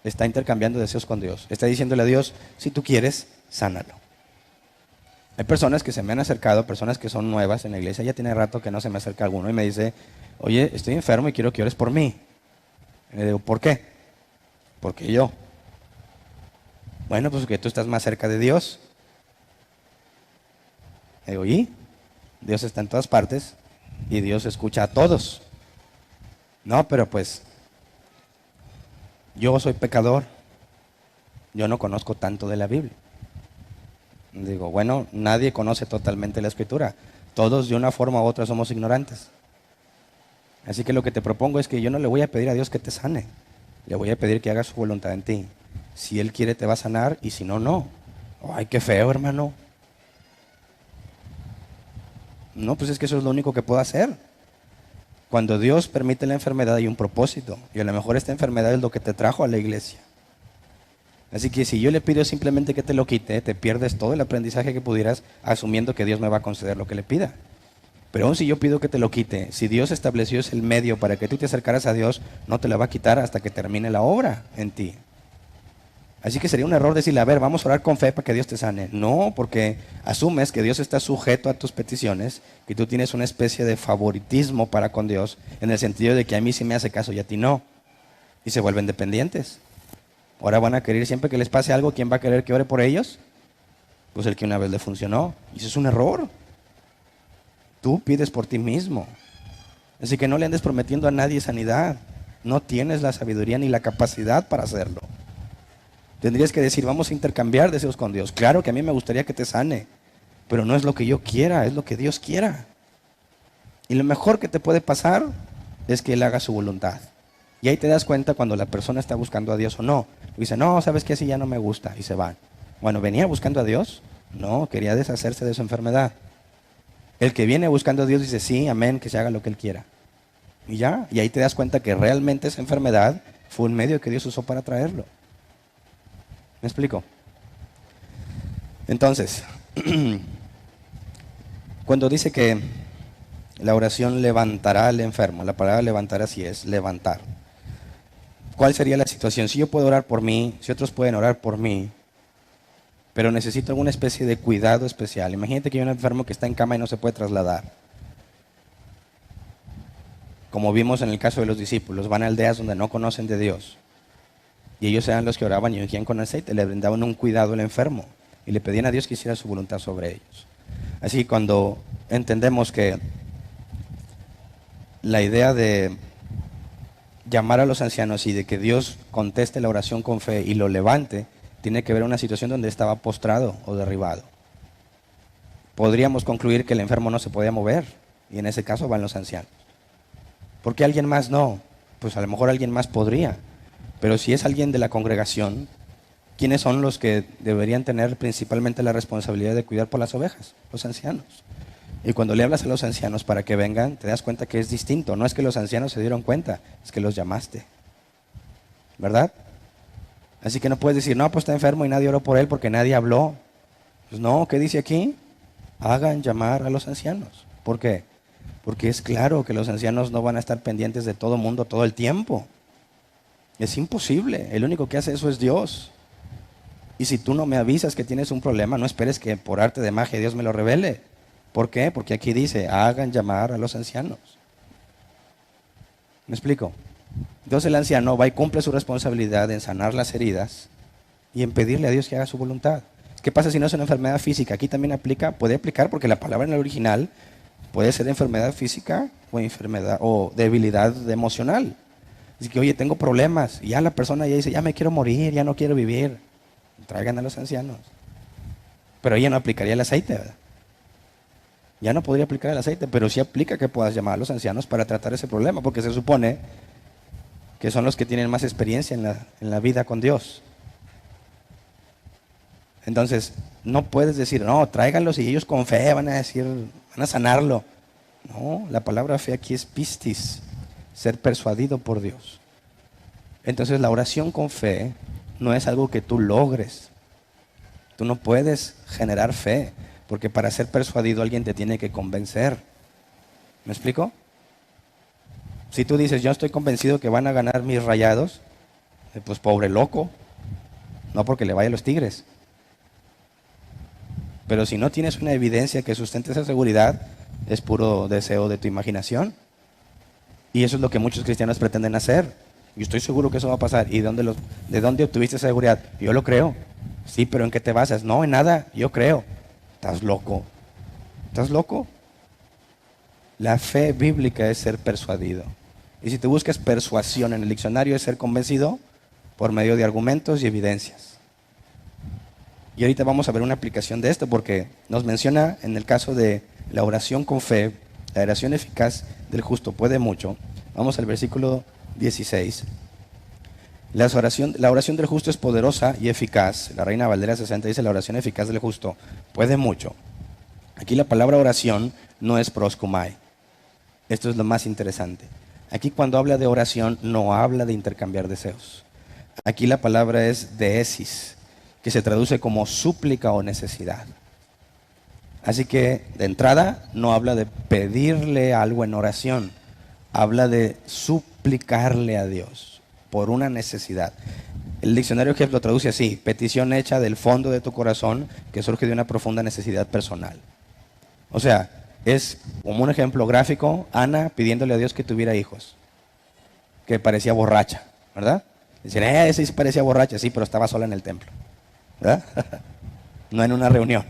Está intercambiando deseos con Dios. Está diciéndole a Dios, si tú quieres, sánalo. Hay personas que se me han acercado, personas que son nuevas en la iglesia, ya tiene rato que no se me acerca alguno y me dice, oye, estoy enfermo y quiero que ores por mí. Y le digo, ¿por qué? Porque yo. Bueno, pues que tú estás más cerca de Dios. Digo, ¿y? Dios está en todas partes y Dios escucha a todos. No, pero pues yo soy pecador, yo no conozco tanto de la Biblia. Digo, bueno, nadie conoce totalmente la Escritura. Todos de una forma u otra somos ignorantes. Así que lo que te propongo es que yo no le voy a pedir a Dios que te sane. Le voy a pedir que haga su voluntad en ti. Si Él quiere te va a sanar y si no, no. Ay, qué feo, hermano. No, pues es que eso es lo único que puedo hacer. Cuando Dios permite la enfermedad hay un propósito. Y a lo mejor esta enfermedad es lo que te trajo a la iglesia. Así que si yo le pido simplemente que te lo quite, te pierdes todo el aprendizaje que pudieras asumiendo que Dios me va a conceder lo que le pida. Pero aún si yo pido que te lo quite, si Dios estableció el medio para que tú te acercaras a Dios, no te la va a quitar hasta que termine la obra en ti. Así que sería un error decirle, a ver, vamos a orar con fe para que Dios te sane. No, porque asumes que Dios está sujeto a tus peticiones, que tú tienes una especie de favoritismo para con Dios, en el sentido de que a mí sí me hace caso y a ti no. Y se vuelven dependientes. Ahora van a querer siempre que les pase algo, ¿quién va a querer que ore por ellos? Pues el que una vez le funcionó. Y eso es un error. Tú pides por ti mismo. Así que no le andes prometiendo a nadie sanidad. No tienes la sabiduría ni la capacidad para hacerlo. Tendrías que decir, vamos a intercambiar deseos con Dios. Claro que a mí me gustaría que te sane, pero no es lo que yo quiera, es lo que Dios quiera. Y lo mejor que te puede pasar es que Él haga su voluntad. Y ahí te das cuenta cuando la persona está buscando a Dios o no. Dice, no, ¿sabes qué? Así ya no me gusta. Y se van. Bueno, ¿venía buscando a Dios? No, quería deshacerse de su enfermedad. El que viene buscando a Dios dice, sí, amén, que se haga lo que Él quiera. Y ya, y ahí te das cuenta que realmente esa enfermedad fue un medio que Dios usó para traerlo. ¿Me explico? Entonces, cuando dice que la oración levantará al enfermo, la palabra levantar así es, levantar. ¿Cuál sería la situación? Si yo puedo orar por mí, si otros pueden orar por mí, pero necesito alguna especie de cuidado especial. Imagínate que hay un enfermo que está en cama y no se puede trasladar. Como vimos en el caso de los discípulos, van a aldeas donde no conocen de Dios. Y ellos eran los que oraban y ungían con aceite, le brindaban un cuidado al enfermo y le pedían a Dios que hiciera su voluntad sobre ellos. Así cuando entendemos que la idea de llamar a los ancianos y de que Dios conteste la oración con fe y lo levante, tiene que ver una situación donde estaba postrado o derribado. Podríamos concluir que el enfermo no se podía mover y en ese caso van los ancianos. ¿Por qué alguien más no? Pues a lo mejor alguien más podría. Pero si es alguien de la congregación, ¿quiénes son los que deberían tener principalmente la responsabilidad de cuidar por las ovejas? Los ancianos. Y cuando le hablas a los ancianos para que vengan, te das cuenta que es distinto. No es que los ancianos se dieron cuenta, es que los llamaste. ¿Verdad? Así que no puedes decir, no, pues está enfermo y nadie oró por él porque nadie habló. Pues no, ¿qué dice aquí? Hagan llamar a los ancianos. ¿Por qué? Porque es claro que los ancianos no van a estar pendientes de todo mundo todo el tiempo. Es imposible. El único que hace eso es Dios. Y si tú no me avisas que tienes un problema, no esperes que por arte de magia Dios me lo revele. ¿Por qué? Porque aquí dice, hagan llamar a los ancianos. ¿Me explico? Entonces el anciano va y cumple su responsabilidad en sanar las heridas y en pedirle a Dios que haga su voluntad. ¿Qué pasa si no es una enfermedad física? Aquí también aplica, puede aplicar porque la palabra en el original puede ser enfermedad física o enfermedad o debilidad emocional. Así que, oye, tengo problemas. Y ya la persona ya dice, ya me quiero morir, ya no quiero vivir. Traigan a los ancianos. Pero ella no aplicaría el aceite, ¿verdad? Ya no podría aplicar el aceite, pero sí aplica que puedas llamar a los ancianos para tratar ese problema, porque se supone que son los que tienen más experiencia en la vida con Dios. Entonces, no puedes decir, no, tráiganlos y ellos con fe van a decir, van a sanarlo. No, la palabra fe aquí es pistis, ser persuadido por Dios. Entonces, la oración con fe no es algo que tú logres. Tú no puedes generar fe, porque para ser persuadido alguien te tiene que convencer. ¿Me explico? Si tú dices, yo estoy convencido que van a ganar mis Rayados, pues pobre loco, no porque le vaya a los Tigres. Pero si no tienes una evidencia que sustente esa seguridad, es puro deseo de tu imaginación. Y eso es lo que muchos cristianos pretenden hacer. Yo estoy seguro que eso va a pasar. ¿Y de dónde obtuviste esa seguridad? Yo lo creo. Sí, pero ¿en qué te basas? No, en nada, yo creo. ¿Estás loco? ¿Estás loco? La fe bíblica es ser persuadido. Y si te buscas persuasión en el diccionario, es ser convencido por medio de argumentos y evidencias. Y ahorita vamos a ver una aplicación de esto, porque nos menciona en el caso de la oración con fe, la oración eficaz del justo puede mucho. Vamos al versículo 16. La oración del justo es poderosa y eficaz. La Reina Valera 60 dice: la oración eficaz del justo puede mucho. Aquí la palabra oración no es proskumai. Esto es lo más interesante. Aquí cuando habla de oración no habla de intercambiar deseos. Aquí la palabra es deesis, que se traduce como súplica o necesidad. Así que de entrada no habla de pedirle algo en oración, habla de suplicarle a Dios por una necesidad. El diccionario Jeff lo traduce así: petición hecha del fondo de tu corazón que surge de una profunda necesidad personal. O sea, es como un ejemplo gráfico, Ana pidiéndole a Dios que tuviera hijos, que parecía borracha, ¿verdad? Dicen, ese sí parecía borracha, sí, pero estaba sola en el templo, ¿verdad? No en una reunión.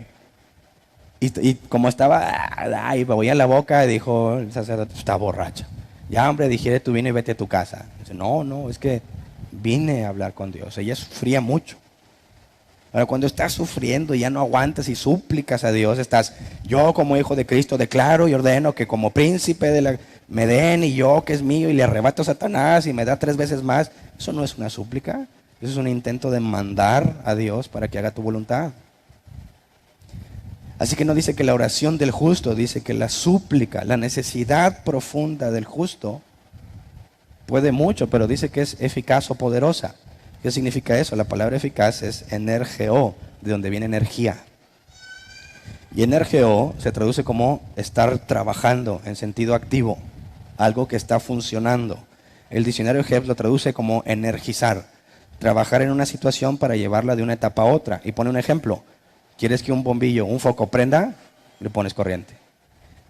Y como estaba, y me oía la boca, dijo el sacerdote: está borracha. Ya, hombre, digiere tu vino y vete a tu casa. Dice, no, es que vine a hablar con Dios. Ella sufría mucho. Ahora, cuando estás sufriendo y ya no aguantas y súplicas a Dios, yo como hijo de Cristo declaro y ordeno que como príncipe me den, y yo que es mío, y le arrebato a Satanás y me da 3 veces más. Eso no es una súplica, eso es un intento de mandar a Dios para que haga tu voluntad. Así que no dice que la oración del justo, dice que la súplica, la necesidad profunda del justo puede mucho, pero dice que es eficaz o poderosa. ¿Qué significa eso? La palabra eficaz es energeo, de donde viene energía. Y energeo se traduce como estar trabajando en sentido activo, algo que está funcionando. El diccionario Jeff lo traduce como energizar, trabajar en una situación para llevarla de una etapa a otra. Y pone un ejemplo: ¿quieres que un bombillo, un foco prenda? Le pones corriente.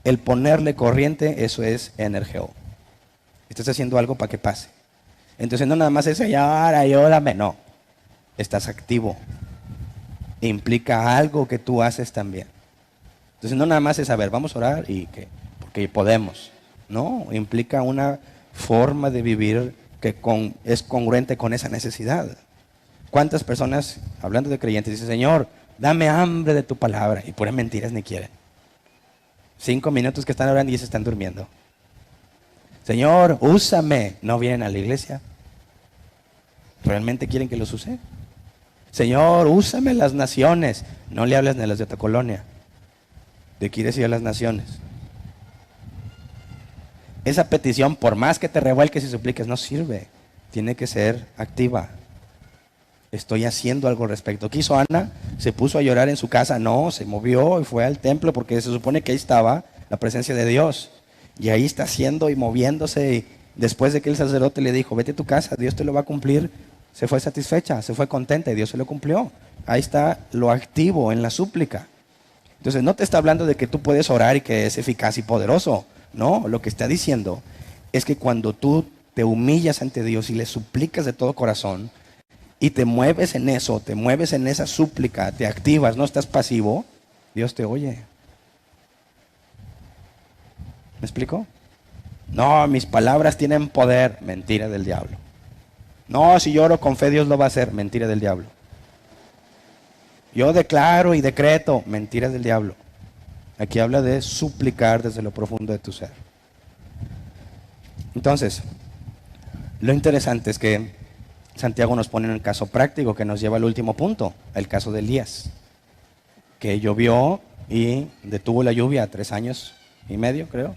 El ponerle corriente, eso es energeo. Estás haciendo algo para que pase. Entonces no nada más es ayúdame, no. Estás activo. Implica algo que tú haces también. Entonces no nada más es, vamos a orar porque podemos. No, implica una forma de vivir que es congruente con esa necesidad. ¿Cuántas personas, hablando de creyentes, dicen: Señor, dame hambre de tu palabra? Y puras mentiras ni quieren. 5 minutos que están orando y se están durmiendo. Señor, úsame. No vienen a la iglesia. ¿Realmente quieren que los use? Señor, úsame en las naciones. No le hablas ni a las de otra colonia. Te quieres ir a las naciones. Esa petición, por más que te revuelques y supliques, no sirve. Tiene que ser activa. Estoy haciendo algo al respecto. ¿Qué hizo Ana? ¿Se puso a llorar en su casa? No, se movió y fue al templo, porque se supone que ahí estaba la presencia de Dios. Y ahí está haciendo y moviéndose. Y después de que el sacerdote le dijo: vete a tu casa, Dios te lo va a cumplir, se fue satisfecha, se fue contenta y Dios se lo cumplió. Ahí está lo activo en la súplica. Entonces no te está hablando de que tú puedes orar y que es eficaz y poderoso. No, lo que está diciendo es que cuando tú te humillas ante Dios y le suplicas de todo corazón y te mueves en eso, te mueves en esa súplica, te activas, no estás pasivo, Dios te oye. ¿Me explico? No, mis palabras tienen poder. Mentira del diablo. No, si yo oro con fe, Dios lo va a hacer. Mentira del diablo. Yo declaro y decreto. Mentira del diablo. Aquí habla de suplicar desde lo profundo de tu ser. Entonces, lo interesante es que Santiago nos pone en el caso práctico que nos lleva al último punto, el caso de Elías, que llovió y detuvo la lluvia 3 años y medio, creo.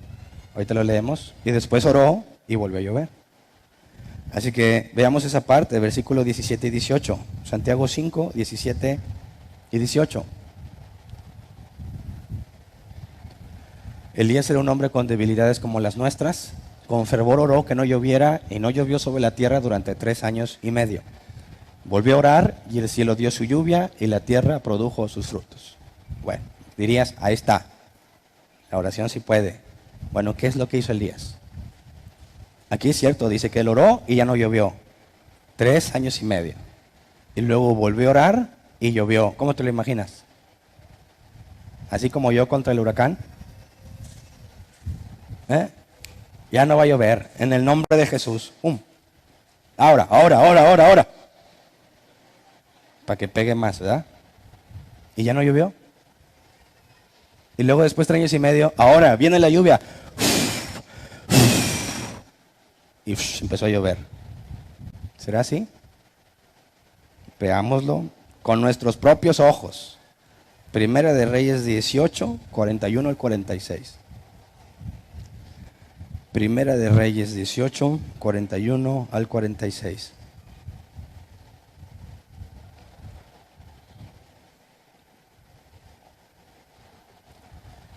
Ahorita lo leemos. Y después oró y volvió a llover. Así que veamos esa parte, versículos 17 y 18. Santiago 5, 17 y 18. Elías era un hombre con debilidades como las nuestras. Con fervor oró que no lloviera, y no llovió sobre la tierra durante 3 años y medio. Volvió a orar y el cielo dio su lluvia y la tierra produjo sus frutos. Bueno, dirías, ahí está. La oración sí puede. Bueno, ¿qué es lo que hizo Elías? Aquí es cierto, dice que él oró y ya no llovió. 3 años y medio. Y luego volvió a orar y llovió. ¿Cómo te lo imaginas? Así como yo contra el huracán. ¿Eh? Ya no va a llover. En el nombre de Jesús. ¡Pum! Ahora. Para que pegue más, ¿verdad? Y ya no llovió. Y luego después de 3 años y medio, ahora viene la lluvia. Y empezó a llover. ¿Será así? Veámoslo con nuestros propios ojos. Primera de Reyes 18, 41 al 46. Primera de Reyes 18, 41 al 46.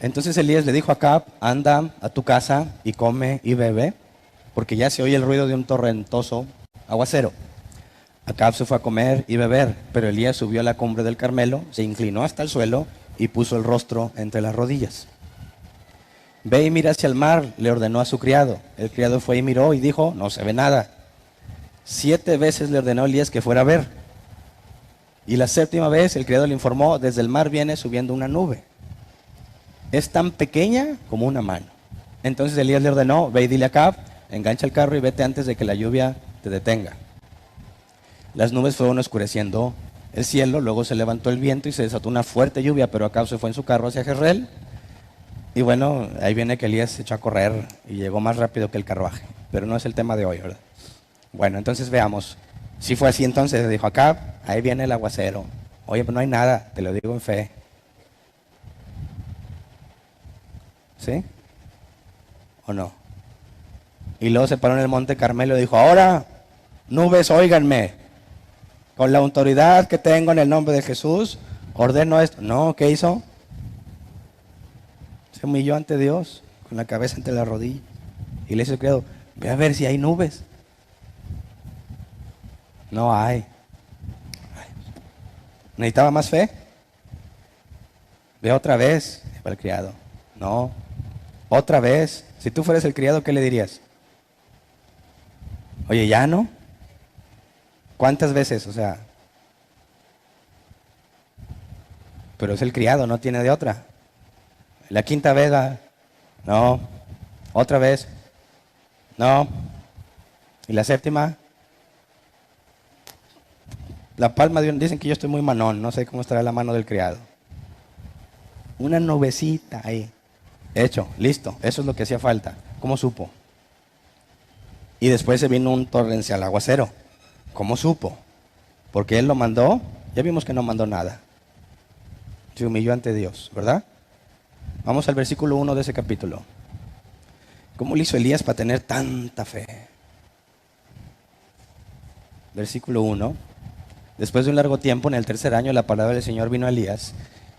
Entonces Elías le dijo a Acab, anda a tu casa y come y bebe, porque ya se oye el ruido de un torrentoso aguacero. Acab se fue a comer y beber, pero Elías subió a la cumbre del Carmelo, se inclinó hasta el suelo y puso el rostro entre las rodillas. Ve y mira hacia el mar, le ordenó a su criado. El criado fue y miró y dijo, no se ve nada. 7 veces le ordenó Elías que fuera a ver. Y la 7ª vez el criado le informó, desde el mar viene subiendo una nube. Es tan pequeña como una mano. Entonces Elías le ordenó, ve y dile a Acab, engancha el carro y vete antes de que la lluvia te detenga. Las nubes fueron oscureciendo el cielo, luego se levantó el viento y se desató una fuerte lluvia, pero Acab se fue en su carro hacia Jezreel. Y bueno, ahí viene que Elías se echó a correr y llegó más rápido que el carruaje. Pero no es el tema de hoy, ¿verdad? Bueno, entonces veamos. Si fue así, entonces dijo Acab, ahí viene el aguacero. Oye, pues no hay nada, te lo digo en fe. ¿Sí? ¿O no? Y luego se paró en el monte Carmelo y dijo, ahora, nubes, óiganme. Con la autoridad que tengo en el nombre de Jesús, ordeno esto. No, ¿qué hizo? Se humilló ante Dios, con la cabeza entre las rodillas. Y le dice al criado, ve a ver si hay nubes. No hay. ¿Necesitaba más fe? Ve otra vez, dijo el criado. No, otra vez. Si tú fueras el criado, ¿qué le dirías? Oye, ¿ya no? ¿Cuántas veces? O sea, pero es el criado, no tiene de otra. La 5ª vez, no. Otra vez, no. ¿Y la 7ª? La palma de un... Dicen que yo estoy muy manón, no sé cómo estará la mano del criado. Una nubecita ahí. Hecho, listo, eso es lo que hacía falta. ¿Cómo supo? Y después se vino un torrencial aguacero. ¿Cómo supo? Porque él lo mandó, ya vimos que no mandó nada. Se humilló ante Dios, ¿verdad? Vamos al versículo 1 de ese capítulo. ¿Cómo le hizo Elías para tener tanta fe? Versículo 1. Después de un largo tiempo, en el 3er año, la palabra del Señor vino a Elías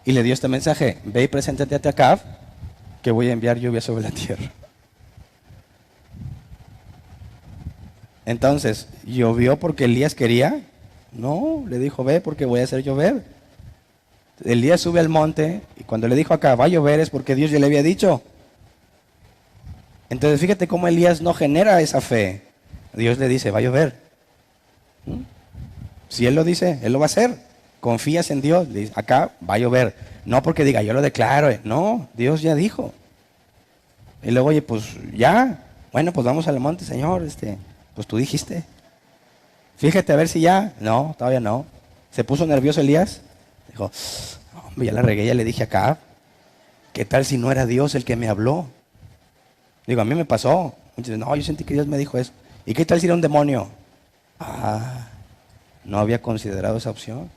y le dio este mensaje. Ve y preséntate a Acab, que voy a enviar lluvia sobre la tierra. Entonces, ¿llovió porque Elías quería? No, le dijo, ve porque voy a hacer llover. Elías sube al monte y cuando le dijo acá, va a llover, es porque Dios ya le había dicho. Entonces, fíjate cómo Elías no genera esa fe. Dios le dice, va a llover. Si Él lo dice, Él lo va a hacer. Confías en Dios, le dice, acá va a llover. No porque diga, yo lo declaro. No, Dios ya dijo. Y luego, oye, pues ya. Bueno, pues vamos al monte, Señor. Pues tú dijiste. Fíjate a ver si ya. No, todavía no. Se puso nervioso Elías. Dijo, hombre, ya la regué, ya le dije acá. ¿Qué tal si no era Dios el que me habló? Digo, a mí me pasó. Entonces, no, yo sentí que Dios me dijo eso. ¿Y qué tal si era un demonio? No había considerado esa opción.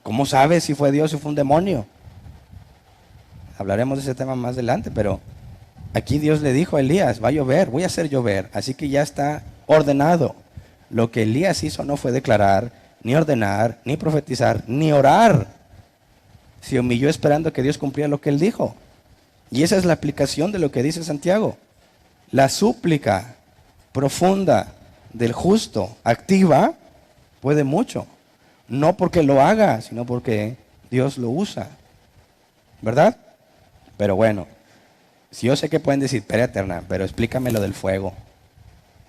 ¿Cómo sabes si fue Dios o fue un demonio? Hablaremos de ese tema más adelante, pero aquí Dios le dijo a Elías, va a llover, voy a hacer llover. Así que ya está ordenado. Lo que Elías hizo no fue declarar, ni ordenar, ni profetizar, ni orar. Se humilló esperando que Dios cumpliera lo que él dijo. Y esa es la aplicación de lo que dice Santiago. La súplica profunda del justo, activa, puede mucho. No porque lo haga, sino porque Dios lo usa. ¿Verdad? Pero bueno, si yo sé que pueden decir, espera eterna, pero explícame lo del fuego.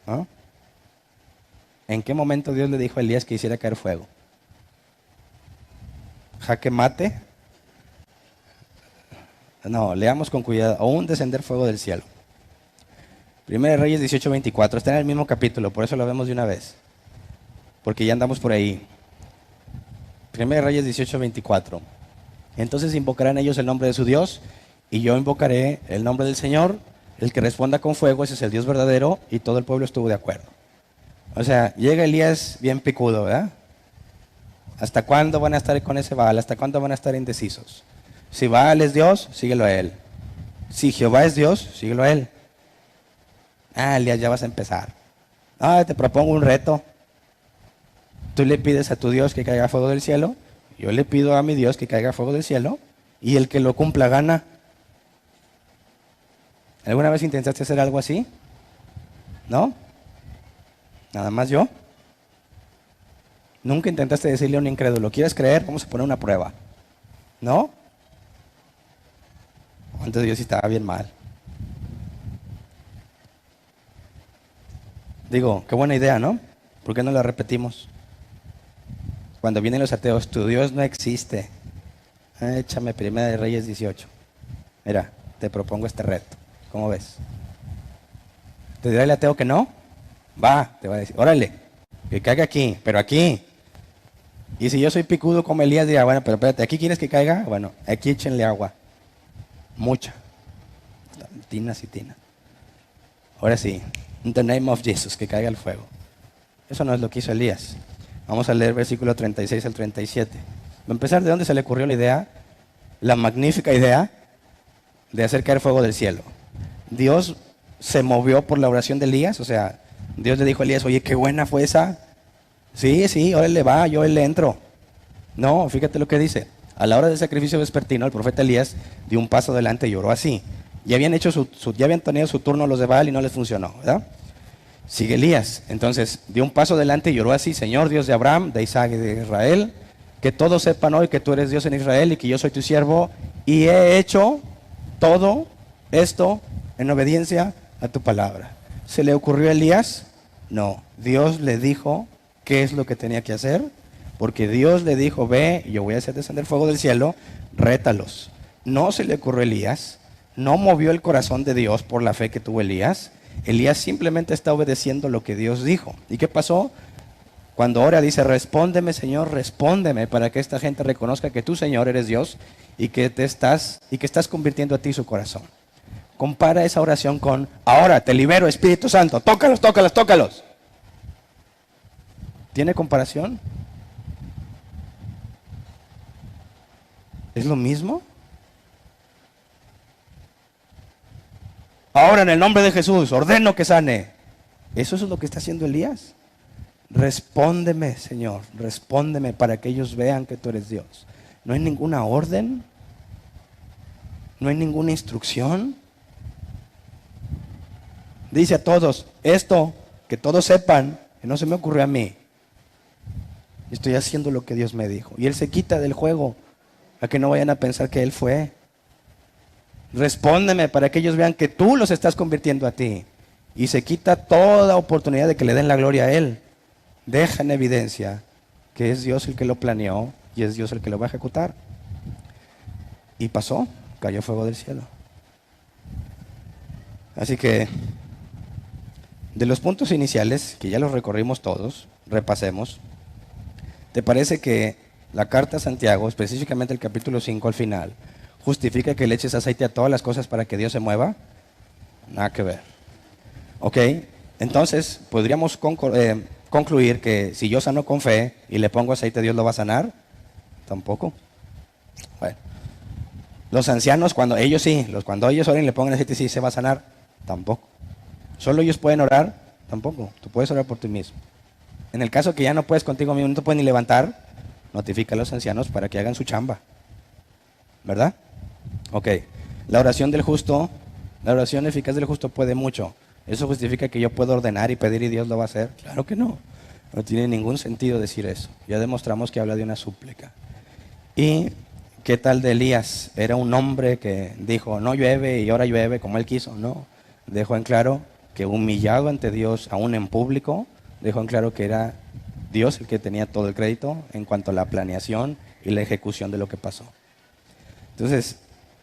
¿No? ¿En qué momento Dios le dijo a Elías que hiciera caer fuego? jaque mate. No, leamos con cuidado. O un descender fuego del cielo. Primera de Reyes 18:24. Está en el mismo capítulo, por eso lo vemos de una vez. Porque ya andamos por ahí. Primera de Reyes 18:24. Entonces invocarán ellos el nombre de su Dios, y yo invocaré el nombre del Señor. El que responda con fuego, ese es el Dios verdadero, y todo el pueblo estuvo de acuerdo. O sea, llega Elías bien picudo, ¿verdad? ¿Hasta cuándo van a estar con ese Baal? ¿Hasta cuándo van a estar indecisos? Si Baal es Dios, síguelo a él. Si Jehová es Dios, síguelo a él. Ah, Elías, ya vas a empezar. Ah, te propongo un reto. Tú le pides a tu Dios que caiga fuego del cielo, yo le pido a mi Dios que caiga fuego del cielo, y el que lo cumpla gana. ¿Alguna vez intentaste hacer algo así? ¿No? ¿Nada más yo? Nunca intentaste decirle a un incrédulo, ¿quieres creer? Vamos a poner una prueba. ¿No? Entonces yo sí estaba bien mal. Digo, qué buena idea, ¿no? ¿Por qué no la repetimos? Cuando vienen los ateos, tu Dios no existe. Échame Primera de Reyes 18. Mira, te propongo este reto. ¿Cómo ves? ¿Te dirá el ateo que no? Va, te va a decir, órale, que caiga aquí, pero aquí. Y si yo soy picudo como Elías, dirá, bueno, pero espérate, ¿aquí quieres que caiga? Bueno, aquí échenle agua. Mucha. Tinas y tinas. Ahora sí, in the name of Jesus, que caiga el fuego. Eso no es lo que hizo Elías. Vamos a leer versículo 36 al 37. Va a empezar de dónde se le ocurrió la idea, la magnífica idea de hacer caer fuego del cielo. Dios se movió por la oración de Elías, o sea, Dios le dijo a Elías, oye, qué buena fue esa. Sí, ahora le va, yo le entro. No, fíjate lo que dice. A la hora del sacrificio vespertino, el profeta Elías dio un paso adelante y oró así. Ya habían tenido su turno los de Baal y no les funcionó, ¿verdad? Sigue Elías. Entonces, dio un paso adelante y lloró así: Señor, Dios de Abraham, de Isaac y de Israel, que todos sepan hoy que tú eres Dios en Israel y que yo soy tu siervo, y he hecho todo esto en obediencia a tu palabra. ¿Se le ocurrió a Elías? No. Dios le dijo qué es lo que tenía que hacer, porque Dios le dijo, ve, yo voy a hacer descender fuego del cielo, rétalos. No se le ocurrió a Elías, no movió el corazón de Dios por la fe que tuvo Elías. Elías simplemente está obedeciendo lo que Dios dijo. ¿Y qué pasó? Cuando ora dice, respóndeme, Señor, respóndeme, para que esta gente reconozca que tú, Señor, eres Dios y que estás convirtiendo a ti su corazón. Compara esa oración con, ahora te libero, Espíritu Santo, tócalos. ¿Tiene comparación? ¿Es lo mismo? Ahora en el nombre de Jesús, ordeno que sane. Eso es lo que está haciendo Elías. Respóndeme, Señor, respóndeme para que ellos vean que tú eres Dios. No hay ninguna orden, no hay ninguna instrucción. Dice a todos, esto, que todos sepan, que no se me ocurrió a mí. Estoy haciendo lo que Dios me dijo. Y Él se quita del juego, a que no vayan a pensar que Él fue. Respóndeme para que ellos vean que tú los estás convirtiendo a ti. Y se quita toda oportunidad de que le den la gloria a Él. Deja en evidencia que es Dios el que lo planeó y es Dios el que lo va a ejecutar. Y pasó, cayó fuego del cielo. Así que, de los puntos iniciales, que ya los recorrimos todos, repasemos. ¿Te parece que la carta a Santiago, específicamente el capítulo 5 al final, justifica que le eches aceite a todas las cosas para que Dios se mueva? Nada que ver. Ok, entonces podríamos concluir que si yo sano con fe y le pongo aceite, ¿Dios lo va a sanar? Tampoco. Bueno, los ancianos, cuando ellos oren y le pongan aceite, sí se va a sanar. Tampoco. ¿Solo ellos pueden orar? Tampoco. Tú puedes orar por ti mismo. En el caso que ya no puedes contigo mismo, no te puedes ni levantar, notifica a los ancianos para que hagan su chamba. ¿Verdad? Ok. La oración eficaz del justo puede mucho. ¿Eso justifica que yo puedo ordenar y pedir y Dios lo va a hacer? Claro que no. No tiene ningún sentido decir eso. Ya demostramos que habla de una súplica. ¿Y qué tal de Elías? Era un hombre que dijo, no llueve y ahora llueve como él quiso. No. Dejó en claro que humillado ante Dios, aún en público, dejó en claro que era Dios el que tenía todo el crédito en cuanto a la planeación y la ejecución de lo que pasó. Entonces,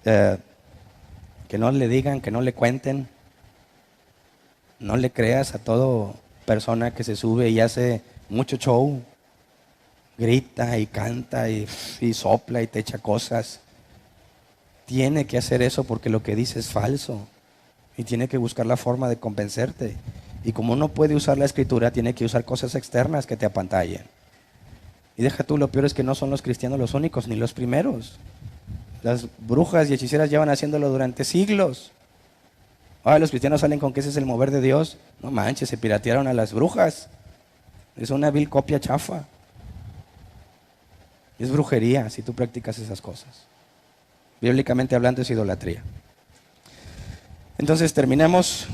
que no le digan, que no le cuenten, no le creas a toda persona que se sube y hace mucho show, grita y canta y sopla y te echa cosas. Tiene que hacer eso porque lo que dice es falso y tiene que buscar la forma de convencerte. Y como no puede usar la escritura, tiene que usar cosas externas que te apantallen. Y deja tú, lo peor es que no son los cristianos los únicos, ni los primeros. Las brujas y hechiceras llevan haciéndolo durante siglos. Ahora los cristianos salen con que ese es el mover de Dios. No manches, se piratearon a las brujas. Es una vil copia chafa. Es brujería si tú practicas esas cosas. Bíblicamente hablando es idolatría. Entonces terminemos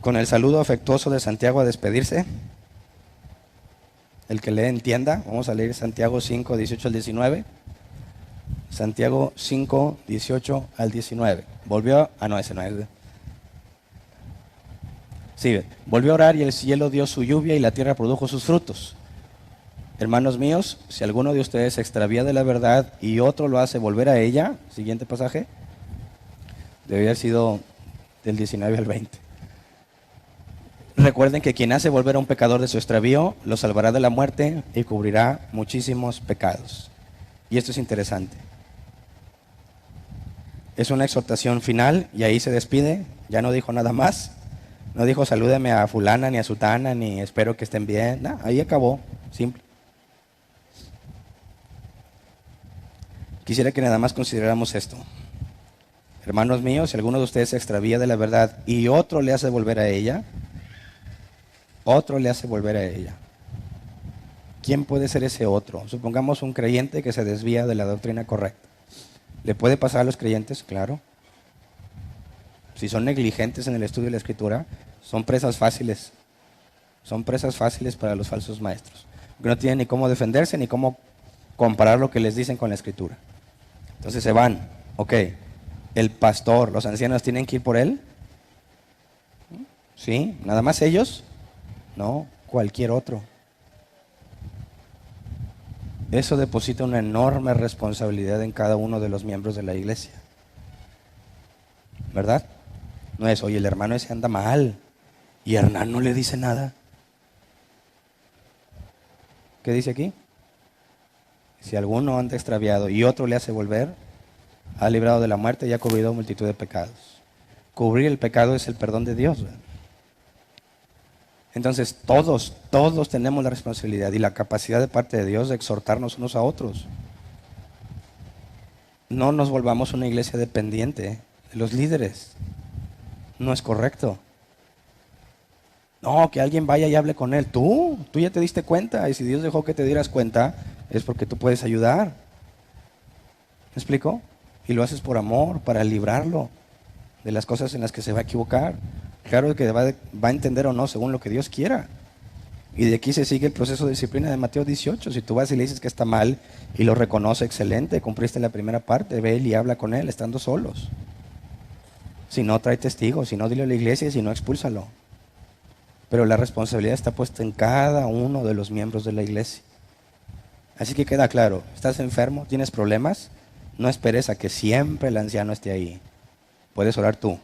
con el saludo afectuoso de Santiago a despedirse. El que lee entienda. Vamos a leer Santiago 5, 18 al 19. Santiago 5, 18 al 19. Ese no es. Sí, volvió a orar y el cielo dio su lluvia y la tierra produjo sus frutos. Hermanos míos, si alguno de ustedes se extravía de la verdad y otro lo hace volver a ella, siguiente pasaje, debería haber sido del 19 al 20. Recuerden que quien hace volver a un pecador de su extravío, lo salvará de la muerte y cubrirá muchísimos pecados. Y esto es interesante. Es una exhortación final y ahí se despide, ya no dijo nada más. No dijo salúdame a fulana ni a sutana ni espero que estén bien. No, ahí acabó, simple. Quisiera que nada más consideráramos esto. Hermanos míos, si alguno de ustedes se extravía de la verdad y otro le hace volver a ella, ¿quién puede ser ese otro? Supongamos un creyente que se desvía de la doctrina correcta. ¿Le puede pasar a los creyentes? Claro. Si son negligentes en el estudio de la Escritura, son presas fáciles. Son presas fáciles para los falsos maestros. Porque no tienen ni cómo defenderse ni cómo comparar lo que les dicen con la Escritura. Entonces se van. Ok. El pastor, los ancianos tienen que ir por él. ¿Sí? ¿Nada más ellos? No, cualquier otro. Eso deposita una enorme responsabilidad en cada uno de los miembros de la iglesia. ¿Verdad? No es, oye, el hermano ese anda mal y Hernán no le dice nada. ¿Qué dice aquí? Si alguno anda extraviado y otro le hace volver, ha librado de la muerte y ha cubrido multitud de pecados. Cubrir el pecado es el perdón de Dios, ¿verdad? Entonces todos tenemos la responsabilidad y la capacidad de parte de Dios de exhortarnos unos a otros. No nos volvamos una iglesia dependiente de los líderes. No es correcto. No, que alguien vaya y hable con él. Tú ya te diste cuenta y si Dios dejó que te dieras cuenta es porque tú puedes ayudar. ¿Me explico? Y lo haces por amor, para librarlo de las cosas en las que se va a equivocar. Claro que va a entender o no según lo que Dios quiera. Y de aquí se sigue el proceso de disciplina de Mateo 18. Si tú vas y le dices que está mal y lo reconoce, excelente, cumpliste la primera parte, ve y habla con él estando solos. Si no, trae testigos, si no, dile a la iglesia y si no, expúlsalo. Pero la responsabilidad está puesta en cada uno de los miembros de la iglesia. Así que queda claro, ¿estás enfermo? ¿Tienes problemas? No esperes a que siempre el anciano esté ahí. Puedes orar tú.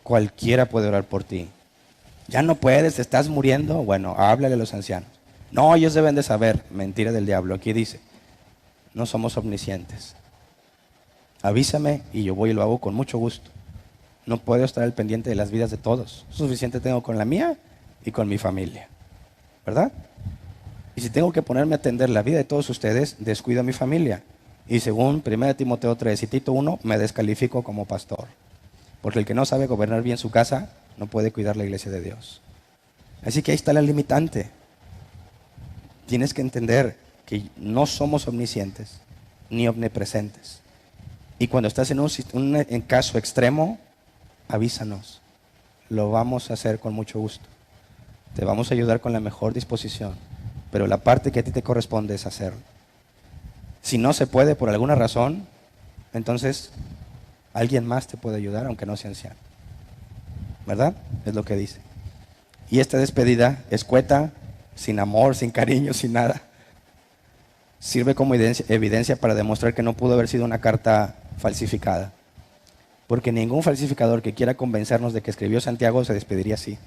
Cualquiera puede orar por ti. Ya no puedes, te estás muriendo. Bueno, háblale a los ancianos. No, ellos deben de saber. Mentira del diablo. Aquí dice, no somos omniscientes. Avísame y yo voy y lo hago con mucho gusto. No puedo estar al pendiente de las vidas de todos. Suficiente tengo con la mía y con mi familia. ¿Verdad? Y si tengo que ponerme a atender la vida de todos ustedes, descuido a mi familia. Y según 1 Timoteo 3 y Tito 1, me descalifico como pastor. Porque el que no sabe gobernar bien su casa, no puede cuidar la iglesia de Dios. Así que ahí está la limitante. Tienes que entender que no somos omniscientes, ni omnipresentes. Y cuando estás en un caso extremo, avísanos. Lo vamos a hacer con mucho gusto. Te vamos a ayudar con la mejor disposición. Pero la parte que a ti te corresponde es hacerlo. Si no se puede por alguna razón, entonces alguien más te puede ayudar, aunque no sea anciano. ¿Verdad? Es lo que dice. Y esta despedida escueta, sin amor, sin cariño, sin nada. sirve como evidencia para demostrar que no pudo haber sido una carta falsificada. Porque ningún falsificador que quiera convencernos de que escribió Santiago se despediría así.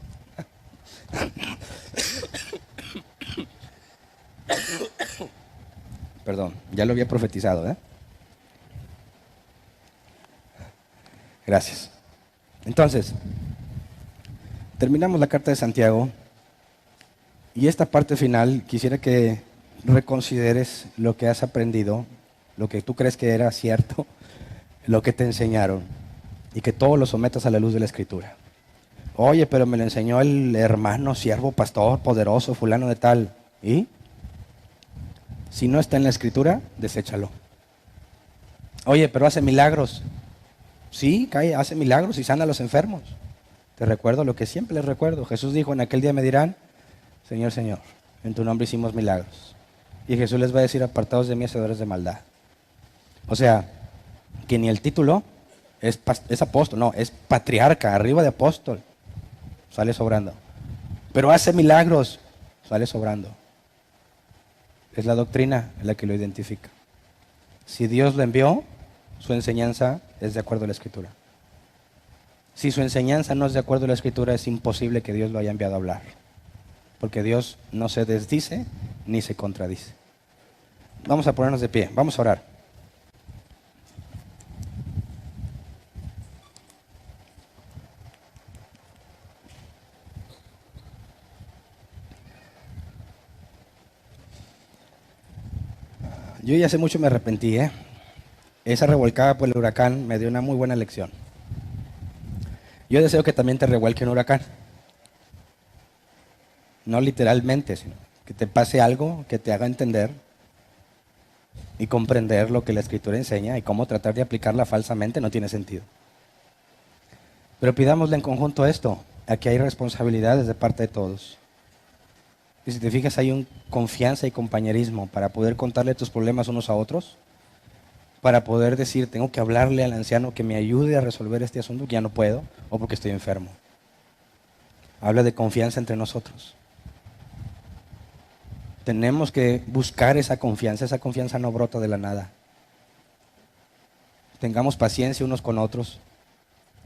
Perdón, ya lo había profetizado, ¿eh? Gracias. Entonces, terminamos la carta de Santiago y esta parte final quisiera que reconsideres lo que has aprendido, lo que tú crees que era cierto, lo que te enseñaron y que todo lo sometas a la luz de la Escritura. Oye, pero me lo enseñó el hermano, siervo, pastor, poderoso, fulano de tal. ¿Y? Si no está en la Escritura, deséchalo. Oye, pero hace milagros. Sí, hace milagros y sana a los enfermos. Te recuerdo lo que siempre les recuerdo. Jesús dijo, en aquel día me dirán, Señor, Señor, en tu nombre hicimos milagros. Y Jesús les va a decir, apartados de mí, hacedores de maldad. O sea, que ni el título es apóstol, no, es patriarca, arriba de apóstol. Sale sobrando. Pero hace milagros, sale sobrando. Es la doctrina la que lo identifica. Si Dios lo envió, su enseñanza es de acuerdo a la Escritura. Si su enseñanza no es de acuerdo a la Escritura, es imposible que Dios lo haya enviado a hablar. Porque Dios no se desdice ni se contradice. Vamos a ponernos de pie, vamos a orar. Yo ya hace mucho me arrepentí, ¿eh? Esa revolcada por el huracán me dio una muy buena lección. Yo deseo que también te revuelque un huracán. No literalmente, sino que te pase algo que te haga entender y comprender lo que la Escritura enseña y cómo tratar de aplicarla falsamente no tiene sentido. Pero pidámosle en conjunto esto. Aquí hay responsabilidades de parte de todos. Y si te fijas, hay confianza y compañerismo para poder contarle tus problemas unos a otros, para poder decir, tengo que hablarle al anciano que me ayude a resolver este asunto que ya no puedo, o porque estoy enfermo. Habla de confianza entre nosotros. Tenemos que buscar esa confianza no brota de la nada. Tengamos paciencia unos con otros,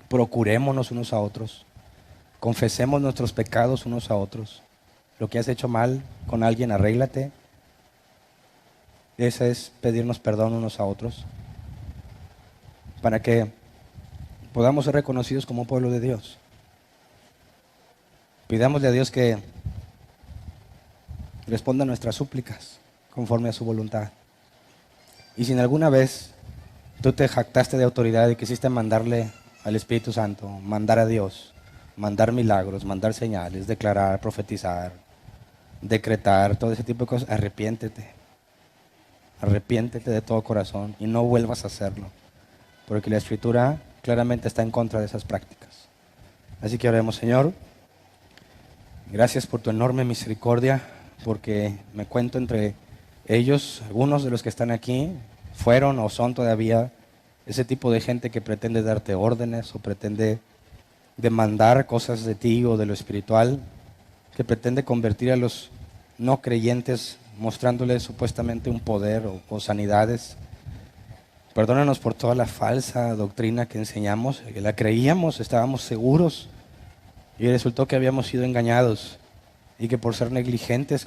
procurémonos unos a otros, confesemos nuestros pecados unos a otros. Lo que has hecho mal con alguien, arréglate. Ese es pedirnos perdón unos a otros, para que podamos ser reconocidos como pueblo de Dios. Pidámosle a Dios que responda a nuestras súplicas conforme a su voluntad. Y si en alguna vez tú te jactaste de autoridad y quisiste mandarle al Espíritu Santo, mandar a Dios, mandar milagros, mandar señales, declarar, profetizar, decretar, todo ese tipo de cosas, arrepiéntete. Arrepiéntete de todo corazón y no vuelvas a hacerlo, porque la Escritura claramente está en contra de esas prácticas. Así que oremos. Señor, gracias por tu enorme misericordia, porque me cuento entre ellos, algunos de los que están aquí fueron o son todavía ese tipo de gente que pretende darte órdenes o pretende demandar cosas de ti o de lo espiritual, que pretende convertir a los no creyentes mostrándoles supuestamente un poder o sanidades. Perdónanos por toda la falsa doctrina que enseñamos, que la creíamos, estábamos seguros y resultó que habíamos sido engañados y que por ser negligentes,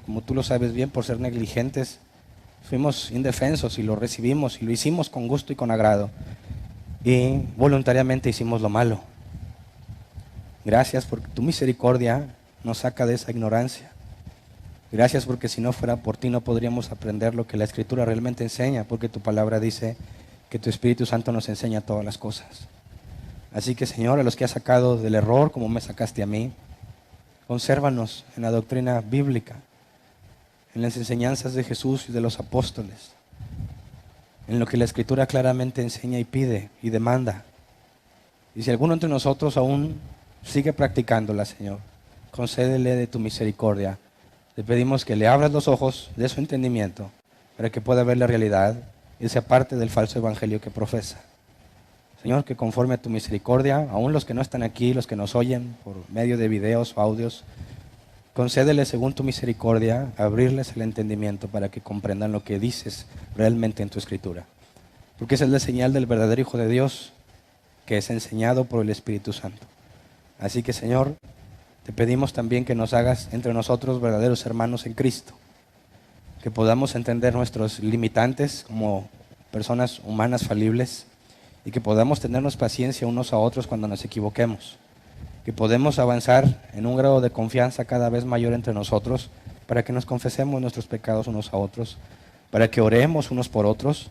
como tú lo sabes bien, por ser negligentes, fuimos indefensos y lo recibimos y lo hicimos con gusto y con agrado y voluntariamente hicimos lo malo. Gracias porque tu misericordia nos saca de esa ignorancia. Gracias porque si no fuera por ti no podríamos aprender lo que la Escritura realmente enseña, porque tu palabra dice que tu Espíritu Santo nos enseña todas las cosas. Así que, Señor, a los que has sacado del error, como me sacaste a mí, consérvanos en la doctrina bíblica, en las enseñanzas de Jesús y de los apóstoles, en lo que la Escritura claramente enseña y pide y demanda. Y si alguno entre nosotros aún sigue practicándola, Señor, concédele de tu misericordia. Te pedimos que le abras los ojos de su entendimiento para que pueda ver la realidad y sea parte del falso evangelio que profesa. Señor, que conforme a tu misericordia, aún los que no están aquí, los que nos oyen por medio de videos o audios, concédele según tu misericordia abrirles el entendimiento para que comprendan lo que dices realmente en tu Escritura. Porque esa es la señal del verdadero Hijo de Dios, que es enseñado por el Espíritu Santo. Así que, Señor, te pedimos también que nos hagas entre nosotros verdaderos hermanos en Cristo, que podamos entender nuestros limitantes como personas humanas falibles y que podamos tenernos paciencia unos a otros cuando nos equivoquemos, que podemos avanzar en un grado de confianza cada vez mayor entre nosotros para que nos confesemos nuestros pecados unos a otros, para que oremos unos por otros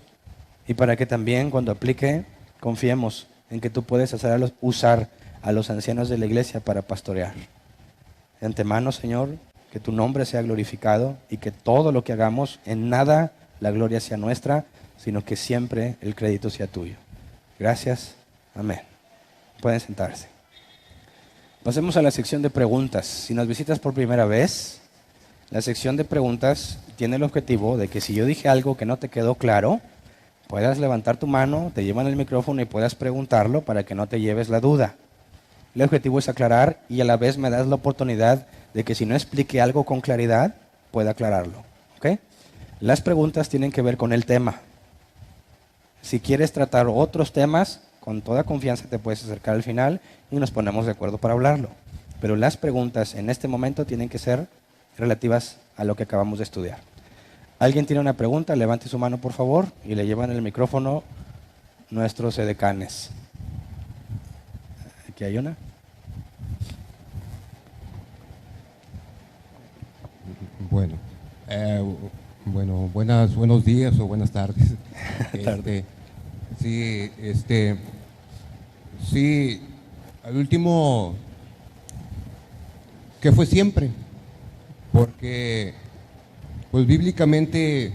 y para que también cuando aplique confiemos en que tú puedes usar a los ancianos de la iglesia para pastorear. De antemano, Señor, que tu nombre sea glorificado y que todo lo que hagamos, en nada la gloria sea nuestra, sino que siempre el crédito sea tuyo. Gracias. Amén. Pueden sentarse. Pasemos a la sección de preguntas. Si nos visitas por primera vez, la sección de preguntas tiene el objetivo de que si yo dije algo que no te quedó claro, puedas levantar tu mano, te llevan el micrófono y puedas preguntarlo para que no te lleves la duda. El objetivo es aclarar y a la vez me das la oportunidad de que si no explique algo con claridad, pueda aclararlo. ¿Okay? Las preguntas tienen que ver con el tema. Si quieres tratar otros temas, con toda confianza te puedes acercar al final y nos ponemos de acuerdo para hablarlo. Pero las preguntas en este momento tienen que ser relativas a lo que acabamos de estudiar. ¿Alguien tiene una pregunta? Levante su mano, por favor, y le llevan el micrófono nuestros edecanes. Aquí hay una. Buenos días o buenas tardes. Sí, al último, que fue siempre, porque pues bíblicamente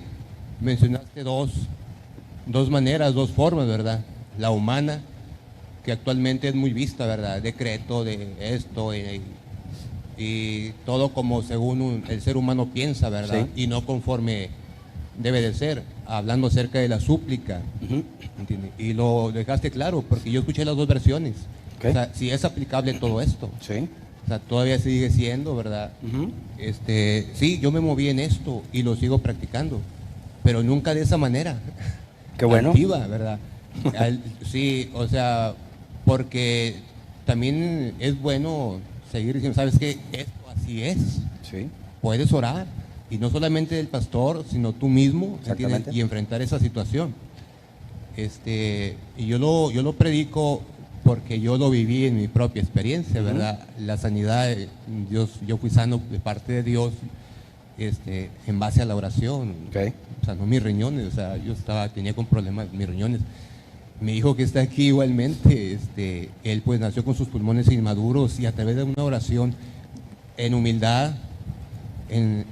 mencionaste dos maneras, dos formas, ¿verdad? La humana, que actualmente es muy vista, ¿verdad? Decreto de esto y todo como según el ser humano piensa, ¿verdad? Sí. Y no conforme debe de ser, hablando acerca de la súplica. ¿Entiendes? Y lo dejaste claro, porque yo escuché las dos versiones. Okay. O sea, si es aplicable todo esto. Sí. O sea, todavía sigue siendo, ¿verdad? Sí, yo me moví en esto y lo sigo practicando, pero nunca de esa manera. Qué bueno. Activa, ¿verdad? Sí, o sea, porque también es bueno seguir diciendo, ¿sabes qué? Esto así es. Sí. Puedes orar, y no solamente el pastor, sino tú mismo, y enfrentar esa situación. Y yo lo predico porque yo lo viví en mi propia experiencia, ¿verdad? La sanidad, yo fui sano de parte de Dios, en base a la oración. Okay. O sea, no mis riñones, o sea, tenía con problemas mis riñones. Mi hijo que está aquí igualmente, él pues nació con sus pulmones inmaduros y a través de una oración en humildad, en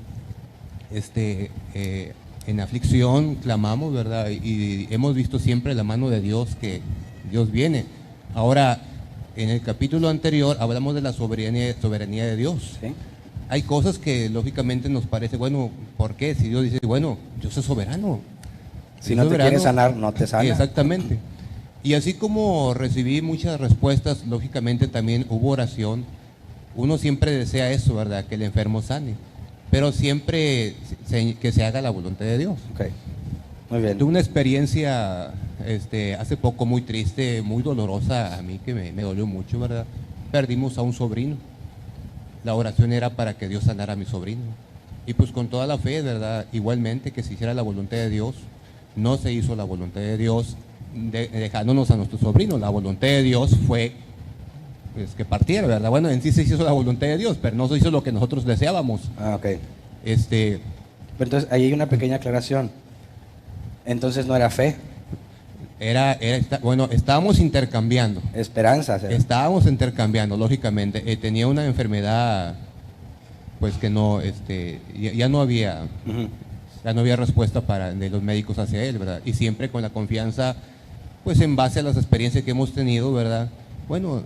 aflicción, clamamos, ¿verdad? Y hemos visto siempre la mano de Dios, que Dios viene. Ahora, en el capítulo anterior hablamos de la soberanía de Dios. ¿Sí? Hay cosas que lógicamente nos parece, bueno, ¿por qué? Si Dios dice, bueno, Dios es soberano. Si no te quiere sanar, no te sana. Exactamente. Y así como recibí muchas respuestas, lógicamente también hubo oración. Uno siempre desea eso, ¿verdad? Que el enfermo sane. Pero siempre que se haga la voluntad de Dios. Okay. Muy bien. Tuve una experiencia hace poco muy triste, muy dolorosa a mí, que me dolió mucho, ¿verdad? Perdimos a un sobrino. La oración era para que Dios sanara a mi sobrino. Y pues con toda la fe, ¿verdad? Igualmente que se hiciera la voluntad de Dios. No se hizo la voluntad de Dios dejándonos a nuestro sobrino. La voluntad de Dios fue pues, que partiera, ¿verdad? Bueno, en sí se hizo la voluntad de Dios, pero no se hizo lo que nosotros deseábamos. Ah, ok. Pero entonces, ahí hay una pequeña aclaración. Entonces no era fe. Bueno, estábamos intercambiando. Esperanzas. Estábamos intercambiando, lógicamente. Tenía una enfermedad, pues que no, ya no había, ya no había respuesta de los médicos hacia él, ¿verdad? Y siempre con la confianza, pues en base a las experiencias que hemos tenido, ¿verdad? Bueno,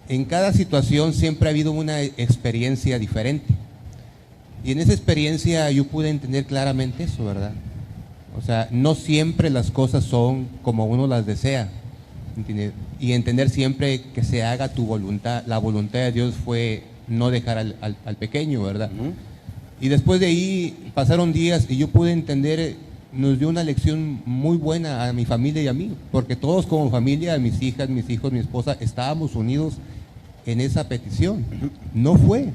en cada situación siempre ha habido una experiencia diferente. Y en esa experiencia yo pude entender claramente eso, ¿verdad? O sea, no siempre las cosas son como uno las desea, ¿entiendes? Y entender siempre que se haga tu voluntad. La voluntad de Dios fue no dejar al pequeño, ¿verdad? Ujú. Y después de ahí pasaron días y yo pude entender, nos dio una lección muy buena a mi familia y a mí, porque todos como familia, mis hijas, mis hijos, mi esposa, estábamos unidos en esa petición. No fue,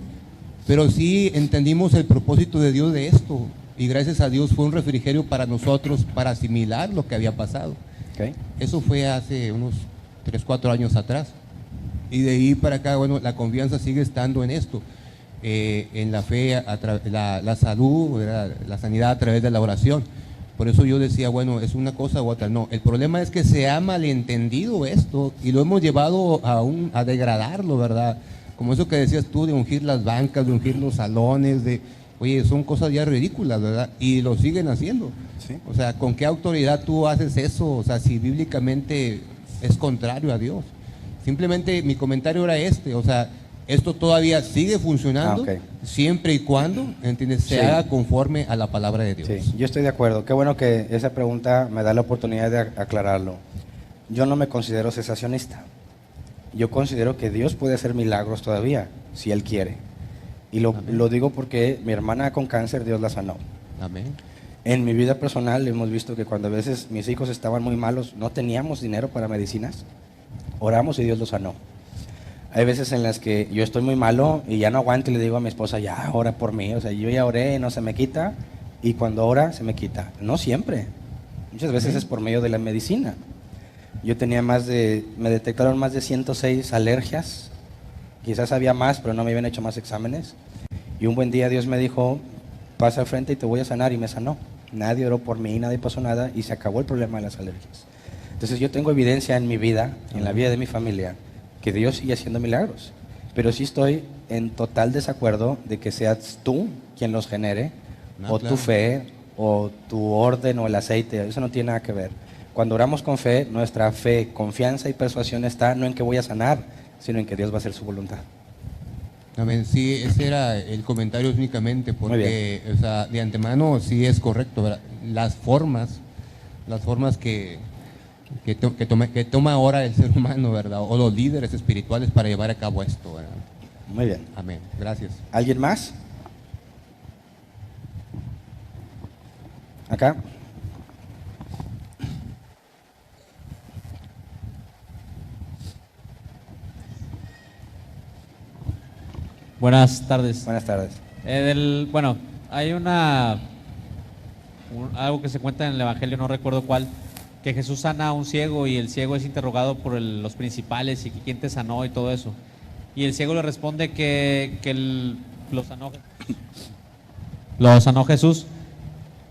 pero sí entendimos el propósito de Dios de esto, y gracias a Dios fue un refrigerio para nosotros para asimilar lo que había pasado. Okay. Eso fue hace unos 3, 4 años atrás. Y de ahí para acá, bueno, la confianza sigue estando en esto, en la fe, la salud, ¿verdad? La sanidad a través de la oración. Por eso yo decía, bueno, es una cosa u otra. No, el problema es que se ha malentendido esto y lo hemos llevado a degradarlo, ¿verdad? Como eso que decías tú de ungir las bancas, de ungir los salones, oye, son cosas ya ridículas, ¿verdad? Y lo siguen haciendo. Sí. O sea, ¿con qué autoridad tú haces eso? O sea, si bíblicamente es contrario a Dios. Simplemente mi comentario era o sea, esto todavía sigue funcionando siempre y cuando, ¿entiendes? Se haga conforme a la palabra de Dios. Sí, yo estoy de acuerdo. Qué bueno que esa pregunta me da la oportunidad de aclararlo. Yo no me considero cesacionista. Yo considero que Dios puede hacer milagros todavía, si Él quiere. Y lo digo porque mi hermana con cáncer, Dios la sanó. Amén. En mi vida personal hemos visto que cuando a veces mis hijos estaban muy malos, no teníamos dinero para medicinas, oramos y Dios los sanó. Hay veces en las que yo estoy muy malo y ya no aguanto y le digo a mi esposa, ya, ora por mí. O sea, yo ya oré y no se me quita, y cuando ora se me quita. No siempre. Muchas veces es por medio de la medicina. Yo tenía me detectaron más de 106 alergias. Quizás había más, pero no me habían hecho más exámenes. Y un buen día Dios me dijo, pasa al frente y te voy a sanar, y me sanó. Nadie oró por mí, nadie pasó nada, y se acabó el problema de las alergias. Entonces yo tengo evidencia en mi vida, en la vida de mi familia, que Dios sigue haciendo milagros. Pero sí estoy en total desacuerdo de que seas tú quien los genere, o tu fe, o tu orden, o el aceite. Eso no tiene nada que ver. Cuando oramos con fe, nuestra fe, confianza y persuasión está no en que voy a sanar, sino en que Dios va a hacer su voluntad. Amén. Sí, ese era el comentario únicamente, porque, o sea, de antemano sí es correcto, ¿verdad? Las formas que toma ahora el ser humano, ¿verdad? O los líderes espirituales para llevar a cabo esto, ¿verdad? Muy bien. Amén. Gracias. ¿Alguien más? Acá. Buenas tardes. Buenas tardes. Bueno, hay algo que se cuenta en el Evangelio, no recuerdo cuál, que Jesús sana a un ciego y el ciego es interrogado por los principales y que quién te sanó y todo eso. Y el ciego le responde que lo sanó Jesús.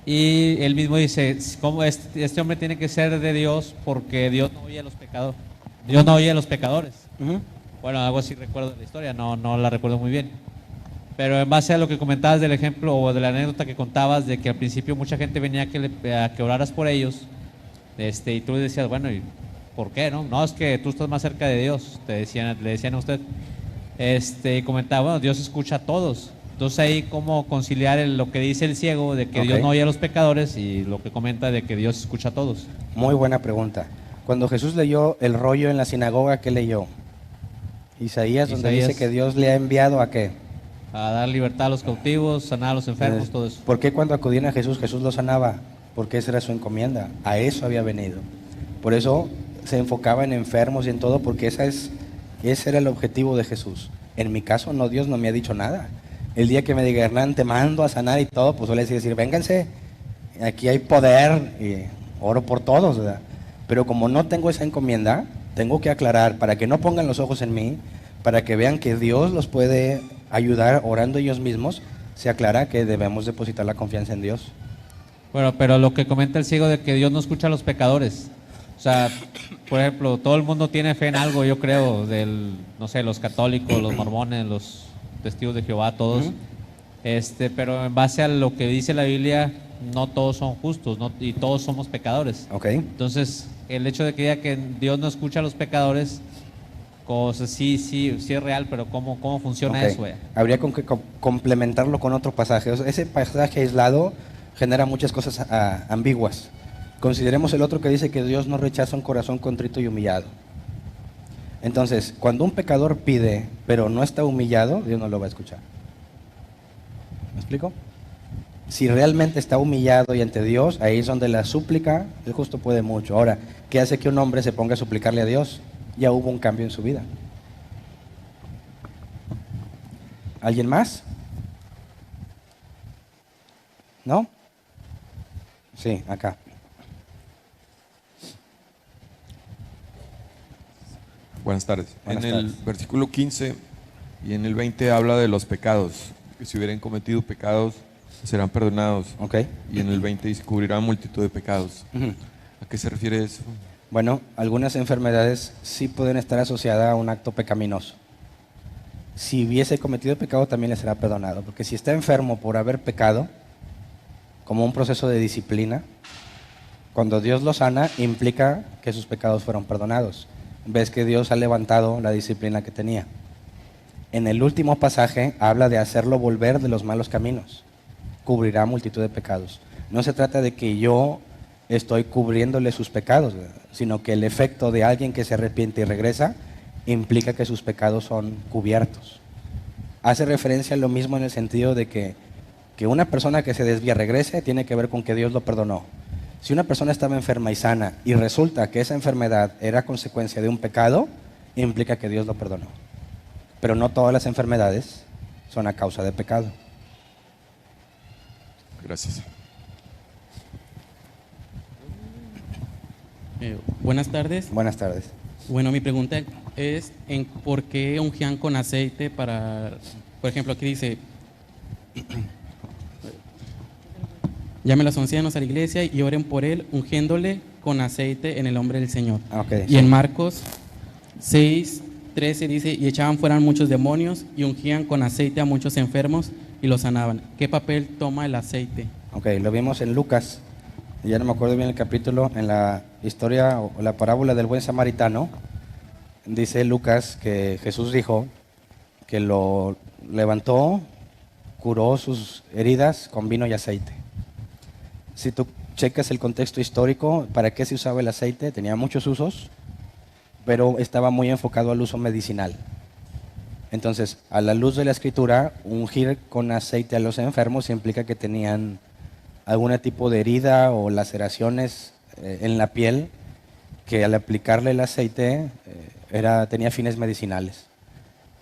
Y él mismo dice, ¿cómo este hombre tiene que ser de Dios? Porque Dios no oye a los pecadores. Dios no oye a los pecadores. Bueno, algo así recuerdo de la historia, no la recuerdo muy bien. Pero en base a lo que comentabas del ejemplo o de la anécdota que contabas de que al principio mucha gente venía a que oraras por ellos, y tú le decías, bueno, ¿y por qué? No, es que tú estás más cerca de Dios, le decían a usted. Y comentaba, bueno, Dios escucha a todos. Entonces ahí cómo conciliar lo que dice el ciego de que Dios no oye a los pecadores y lo que comenta de que Dios escucha a todos. Muy buena pregunta. Cuando Jesús leyó el rollo en la sinagoga, ¿qué leyó? Isaías, donde dice que Dios le ha enviado ¿a qué? A dar libertad a los cautivos, sanar a los enfermos, todo eso. ¿Por qué cuando acudían a Jesús, Jesús los sanaba? Porque esa era su encomienda, a eso había venido. Por eso se enfocaba en enfermos y en todo, porque ese era el objetivo de Jesús. En mi caso, no, Dios no me ha dicho nada. El día que me diga, Hernán, te mando a sanar y todo, pues suele decir, vénganse, aquí hay poder y oro por todos, ¿verdad? Pero como no tengo esa encomienda, tengo que aclarar para que no pongan los ojos en mí, para que vean que Dios los puede ayudar orando ellos mismos. Se aclara que debemos depositar la confianza en Dios. Bueno, pero lo que comenta el ciego de que Dios no escucha a los pecadores. O sea, por ejemplo, todo el mundo tiene fe en algo, yo creo, no sé, los católicos, los mormones, los testigos de Jehová, todos. Pero en base a lo que dice la Biblia, no todos son justos, y todos somos pecadores. Entonces, el hecho de que diga que Dios no escucha a los pecadores, sí es real, pero ¿cómo funciona eso? Habría que complementarlo con otro pasaje. O sea, ese pasaje aislado genera muchas cosas ambiguas. Consideremos el otro que dice que Dios no rechaza un corazón contrito y humillado. Entonces, cuando un pecador pide, pero no está humillado, Dios no lo va a escuchar. ¿Me explico? Si realmente está humillado y ante Dios, ahí es donde la súplica, el justo puede mucho. Ahora, ¿qué hace que un hombre se ponga a suplicarle a Dios? Ya hubo un cambio en su vida. ¿Alguien más? ¿No? Sí, acá. Buenas tardes. Buenas En el tardes. versículo 15 y en el 20 habla de los pecados, que si hubieran cometido pecados serán perdonados. Ok. Y en el 20 dice cubrirán multitud de pecados. Ujú. ¿A qué se refiere eso? Bueno, algunas enfermedades sí pueden estar asociadas a un acto pecaminoso. Si hubiese cometido pecado también le será perdonado, porque si está enfermo por haber pecado, como un proceso de disciplina, cuando Dios lo sana, implica que sus pecados fueron perdonados. Ves que Dios ha levantado la disciplina que tenía. En el último pasaje habla de hacerlo volver de los malos caminos. Cubrirá multitud de pecados. No se trata de que yo estoy cubriéndole sus pecados, ¿verdad? Sino que el efecto de alguien que se arrepiente y regresa implica que sus pecados son cubiertos. Hace referencia a lo mismo en el sentido de que una persona que se desvía regrese tiene que ver con que Dios lo perdonó. Si una persona estaba enferma y sana y resulta que esa enfermedad era consecuencia de un pecado, implica que Dios lo perdonó. Pero no todas las enfermedades son a causa de pecado. Gracias. Buenas tardes. Buenas tardes. Bueno, mi pregunta es en por qué ungían con aceite para, por ejemplo, aquí dice, llamen a los ancianos a la iglesia y oren por él, ungiéndole con aceite en el nombre del Señor. Okay, Y sí. en Marcos 6:13 dice, y echaban fuera muchos demonios y ungían con aceite a muchos enfermos y los sanaban. ¿Qué papel toma el aceite? Ok, lo vimos en Lucas, ya no me acuerdo bien el capítulo, en la historia o la parábola del buen samaritano, dice Lucas que Jesús dijo que lo levantó, curó sus heridas con vino y aceite. Si tú checas el contexto histórico, ¿para qué se usaba el aceite? Tenía muchos usos, pero estaba muy enfocado al uso medicinal. Entonces, a la luz de la escritura, ungir con aceite a los enfermos implica que tenían algún tipo de herida o laceraciones en la piel, que al aplicarle el aceite tenía fines medicinales.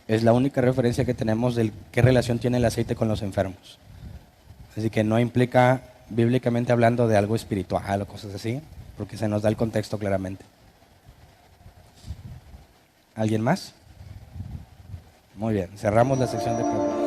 Es la única referencia que tenemos de qué relación tiene el aceite con los enfermos. Así que no implica, bíblicamente hablando, de algo espiritual o cosas así, porque se nos da el contexto claramente. ¿Alguien más? Muy bien, cerramos la sección de preguntas.